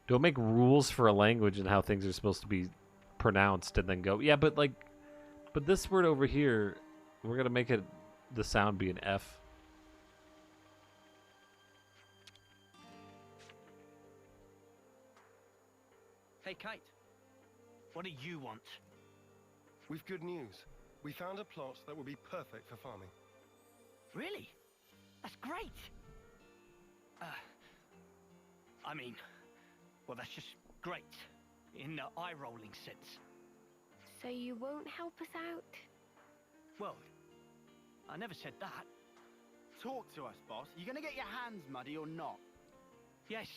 Don't make rules for a language and how things are supposed to be pronounced and then go, yeah, but like, but this word over here, we're going to make it, the sound be an F. Hey, Kate. What do you want? We've good news. We found a plot that would be perfect for farming. Really? That's great. I mean, well, that's just great in the eye-rolling sense. So you won't help us out? Well, I never said that. Talk to us, boss. You gonna get your hands muddy or not? Yes.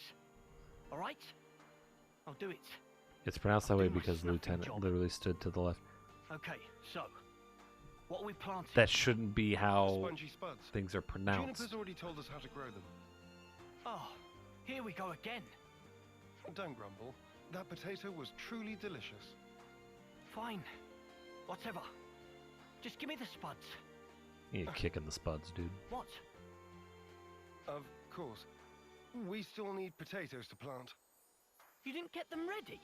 All right. I'll do it. It's pronounced that way Do my because snuffing Lieutenant job. literally stood to the left. Okay, so what are we planting? That shouldn't be how Spongy spuds. things are pronounced. Juniper's already told us how to grow them. Oh, here we go again. Don't grumble. That potato was truly delicious. Fine. Whatever. Just give me the spuds. You're kicking the spuds, dude. What? Of course. We still need potatoes to plant. You didn't get them ready?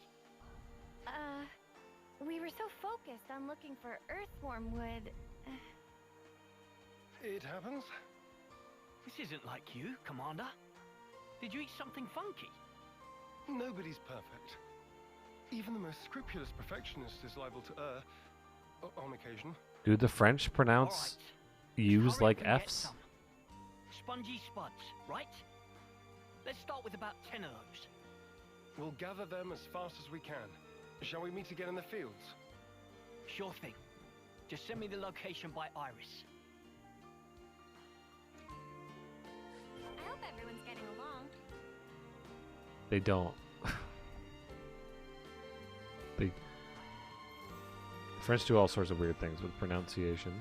We were so focused on looking for earthworm wood. It happens. This isn't like you, Commander. Did you eat something funky? Nobody's perfect. Even the most scrupulous perfectionist is liable to err, on occasion. Do the French pronounce U's Hurry like up and get F's? some. Spongy spuds, right? Let's start with about 10 of those. We'll gather them as fast as we can. Shall we meet again in the fields? Sure thing. Just send me the location by Iris. I hope everyone's getting along. They don't. The French do all sorts of weird things with pronunciation.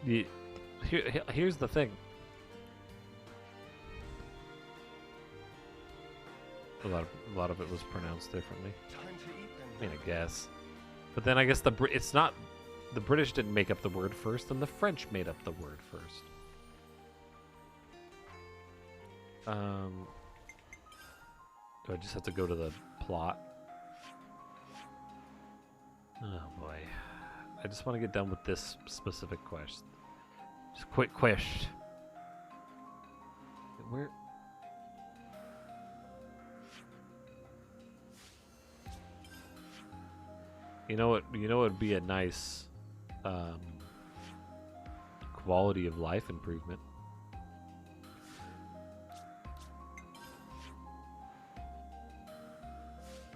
Here's the thing. A lot of it was pronounced differently. Time to eat them. I mean, I guess. But then I guess it's not the British didn't make up the word first, and the French made up the word first. Do I just have to go to the plot? Oh boy. I just want to get done with this specific quest. Just quick quest. Where? You know what would be a nice quality of life improvement?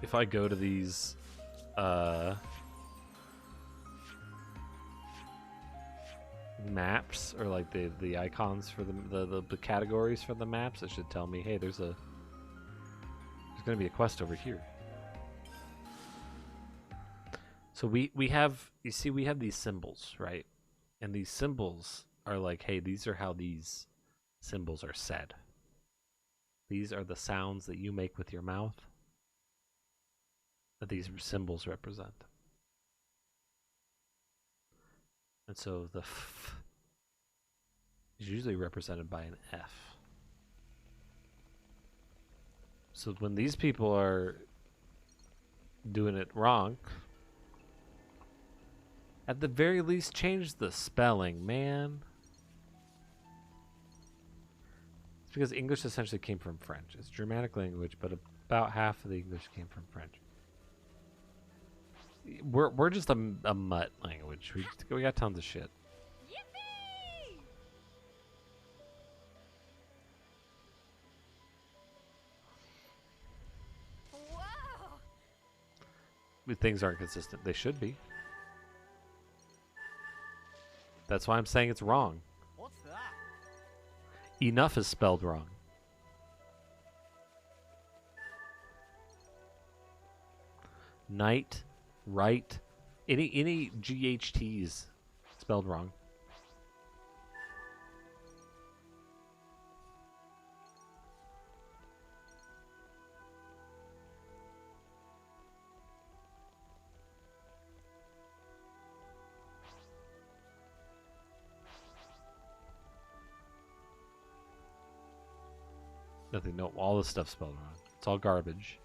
If I go to these maps, or like the icons for the categories for the maps, it should tell me, hey, there's gonna be a quest over here. So we have, you see, we have these symbols, right? And these symbols are like, hey, these are how these symbols are said. These are the sounds that you make with your mouth that these symbols represent. And so the F is usually represented by an F. So when these people are doing it wrong, at the very least change the spelling, man. It's because English essentially came from French. It's a Germanic language, but about half of the English came from French. We're just a mutt language. We got tons of shit. Yippee! Whoa! Things aren't consistent. They should be. That's why I'm saying it's wrong. What's that? Enough is spelled wrong. Night, right, any GHTs spelled wrong. Nothing. No, all this stuff's spelled wrong. It's all garbage.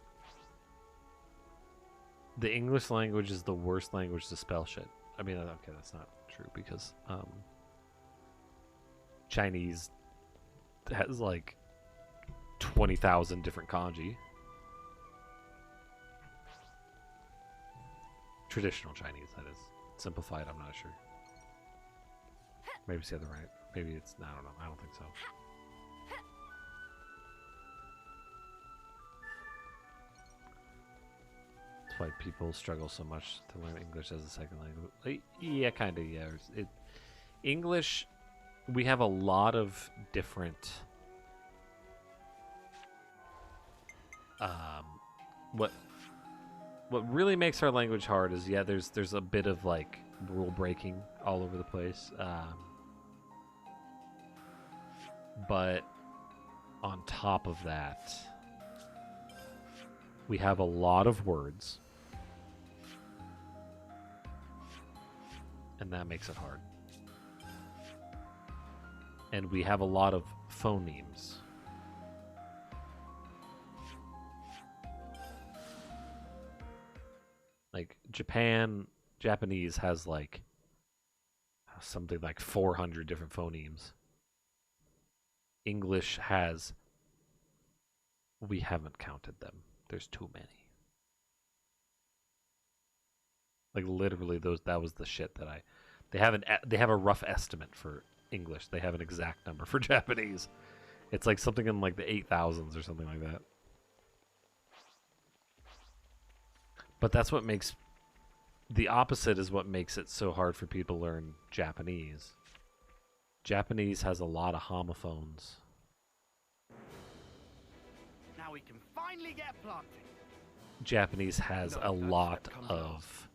The English language is the worst language to spell shit. I mean, okay, that's not true because Chinese has like 20,000 different kanji. Traditional Chinese, that is. Simplified, I'm not sure. Maybe it's the other right. Maybe it's, I don't know. I don't think so. That's why people struggle so much to learn English as a second language. Yeah, kind of, yeah. English, we have a lot of different... What really makes our language hard is, yeah, there's a bit of, like, rule breaking all over the place. But on top of that, we have a lot of words. And that makes it hard. And we have a lot of phonemes. Like Japanese has like something like 400 different phonemes. English has, we haven't counted them. There's too many. Like literally that was the shit that they have a rough estimate for English. They have an exact number for Japanese. It's like something in like the 8,000s or something like that. But that's what makes... The opposite is what makes it so hard for people to learn Japanese. Japanese has a lot of homophones. Now we can finally get planting. Japanese has a lot of...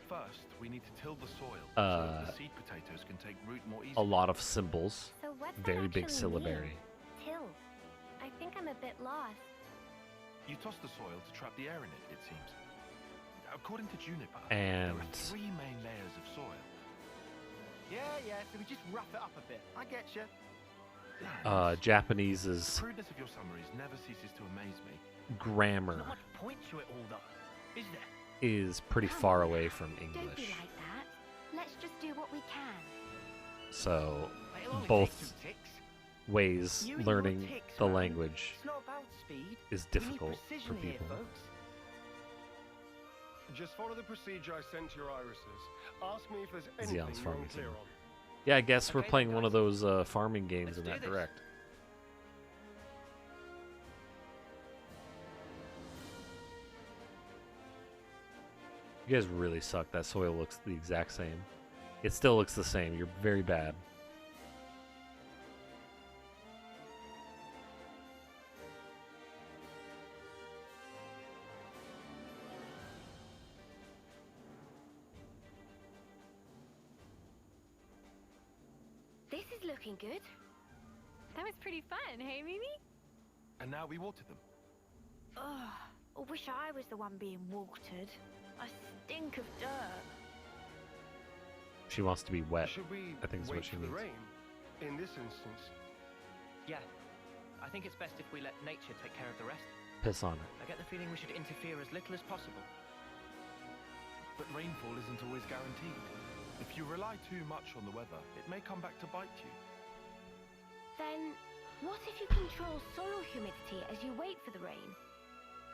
First, we need to till the soil so that the seed potatoes can take root more easily. A lot of symbols. So what's that Very big actually syllabary. mean? Till. I think I'm a bit lost. You toss the soil to trap the air in it, it seems. According to Juniper, And... there are 3 main layers of soil. Yeah, so we just rough it up a bit. I get you. Japanese The is crudeness of your summaries never ceases to amaze me. grammar Not much point to it all, though, is there? is pretty far away from Don't be English. like that. Let's just do what we can. So It'll only both take 2 ticks. ways You and your learning ticks, the man. language It's not about speed. is We need difficult for precision here, people. folks. Just follow the procedure I sent to your irises. Ask me if there's Xeon's anything you're farming unclear sim. on. Yeah, I guess we're Okay, playing one of guys. those farming games Let's in do that this. direct. You guys really suck. That soil looks the exact same. It still looks the same. You're very bad. This is looking good. That was pretty fun, hey, Mimi? And now we water them. Ugh, I wish I was the one being watered. I stink of dirt. She wants to be wet. Should we I think is wait what she for the means. rain? In this instance, Yeah. I think it's best if we let nature take care of the rest. Piss on it. I get the feeling we should interfere as little as possible. But rainfall isn't always guaranteed. If you rely too much on the weather, it may come back to bite you. Then, what if you control soil humidity as you wait for the rain?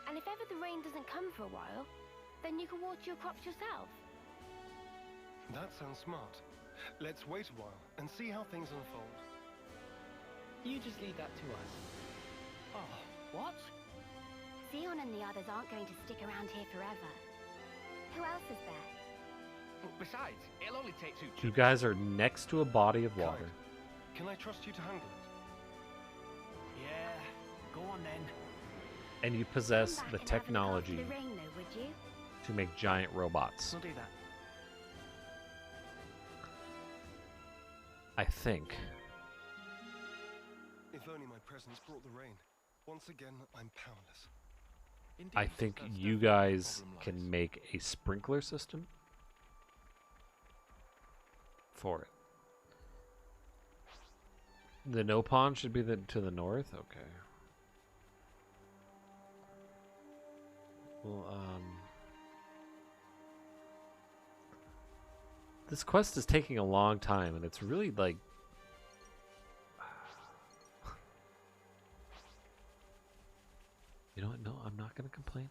And if ever the rain doesn't come for a while, then you can water your crops yourself. that sounds smart. Let's wait a while and see how things unfold. You just leave that to us. Oh, what? Xeon and the others aren't going to stick around here forever. Who else is there? Besides, it'll only take 2 You guys are next to a body of water. Kite, can I trust you to handle it? Yeah, go on then. And you Come possess back the and have a look after technology the rain, though, would you? to make giant robots. We'll do that. I think. If only my presence brought the rain. Once again, I'm powerless. Indeed, I think that's you definitely where the guys problem lies. can make a sprinkler system for it. The no pond should be to the north? Okay. Well, this quest is taking a long time, and it's really like... You know what? No, I'm not going to complain.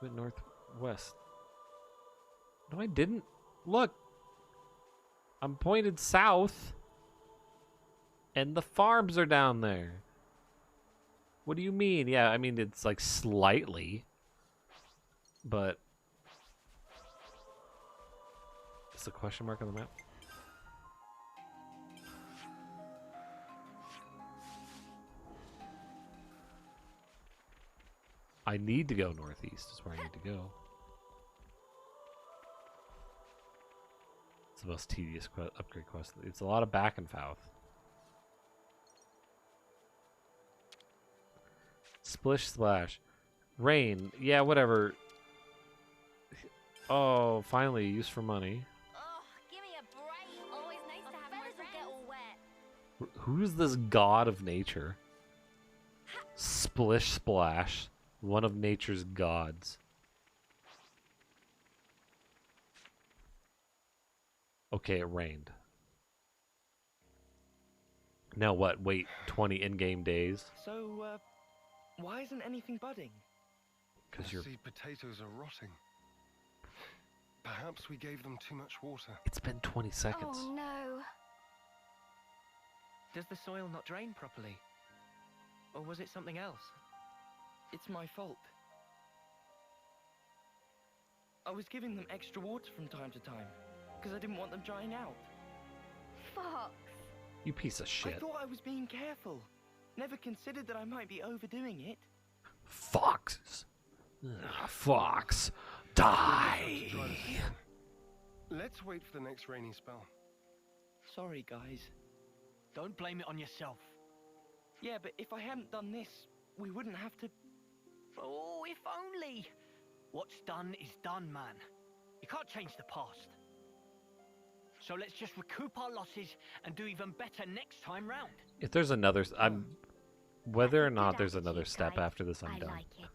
Went northwest. No, I didn't. Look. I'm pointed south. And the farms are down there. What do you mean? Yeah, I mean, it's like slightly. But... Is the question mark on the map? I need to go northeast is where I need to go. It's the most tedious upgrade quest. It's a lot of back and forth. Splish splash. Rain. Yeah, whatever. Oh, finally, use for money. Oh, give me a break. Always nice to have more friends. Get all wet. Who's this god of nature? Splish splash. One of nature's gods. Okay, it rained. Now what? Wait 20 in-game days? So, why isn't anything budding? Because you're... See, potatoes are rotting. Perhaps we gave them too much water. It's been 20 seconds. Oh no. Does the soil not drain properly? Or was it something else? It's my fault. I was giving them extra water from time to time, because I didn't want them drying out. Fox. You piece of shit. I thought I was being careful. Never considered that I might be overdoing it. Fox. Fox. Die. Let's wait for the next rainy spell. Sorry, guys. Don't blame it on yourself. Yeah, but if I hadn't done this, we wouldn't have to... Oh, if only. What's done is done, man. You can't change the past. So let's just recoup our losses and do even better next time round. If there's another... Whether or not there's another step after this, I'm done. Like it.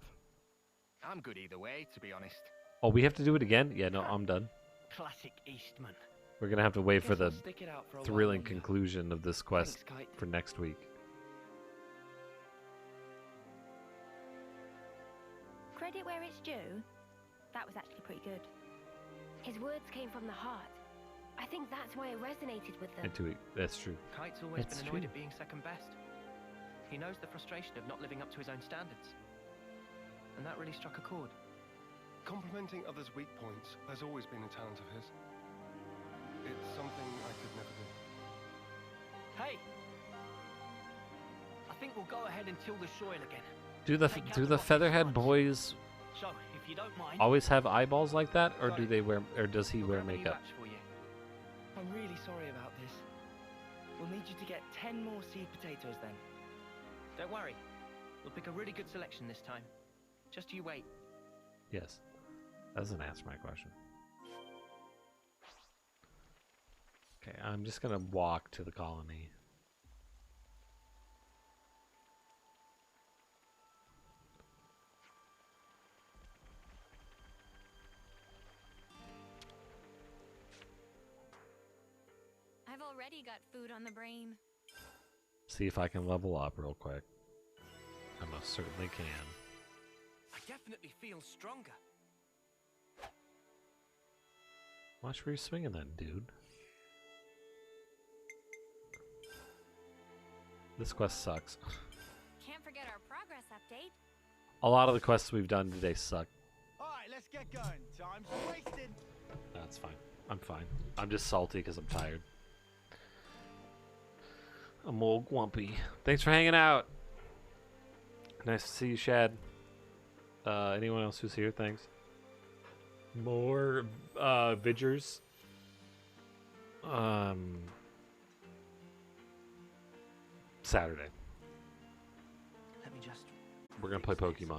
I'm good either way, to be honest. Oh, we have to do it again? Yeah, no, I'm done. Classic Eastman. We're going to have to wait for Guess the I'll stick it out for a while thrilling longer. conclusion of this quest Thanks, Kite. for next week. Credit where it's due. That was actually pretty good. His words came from the heart. I think that's why it resonated with them. And 2 weeks. That's true. Kite's always It's been annoyed true. at being second best. He knows the frustration of not living up to his own standards. And that really struck a chord. Complimenting others' weak points has always been a talent of his. It's something I could never do. Hey! I think we'll go ahead and till the soil again. Do the Take out do the the rotten Featherhead spots. boys So, if you don't mind... always have eyeballs like that, or Got do it. they wear, or does he We'll wear grab a new makeup? batch for you. I'm really sorry about this. We'll need you to get 10 more seed potatoes then. Don't worry. We'll pick a really good selection this time. Just you wait. Yes. That doesn't answer my question. Okay, I'm just gonna walk to the colony. I've already got food on the brain. See if I can level up real quick. I most certainly can. I definitely feel stronger. Watch where you're swinging then, dude. This quest sucks. Can't forget our progress update. A lot of the quests we've done today suck. Alright, let's get going. Time's wasted. That's fine. I'm fine. I'm just salty because I'm tired. I'm all grumpy. Thanks for hanging out. Nice to see you, Shad. Anyone else who's here? Thanks. More Vidgers. Saturday. Let me just... We're gonna play Pokemon.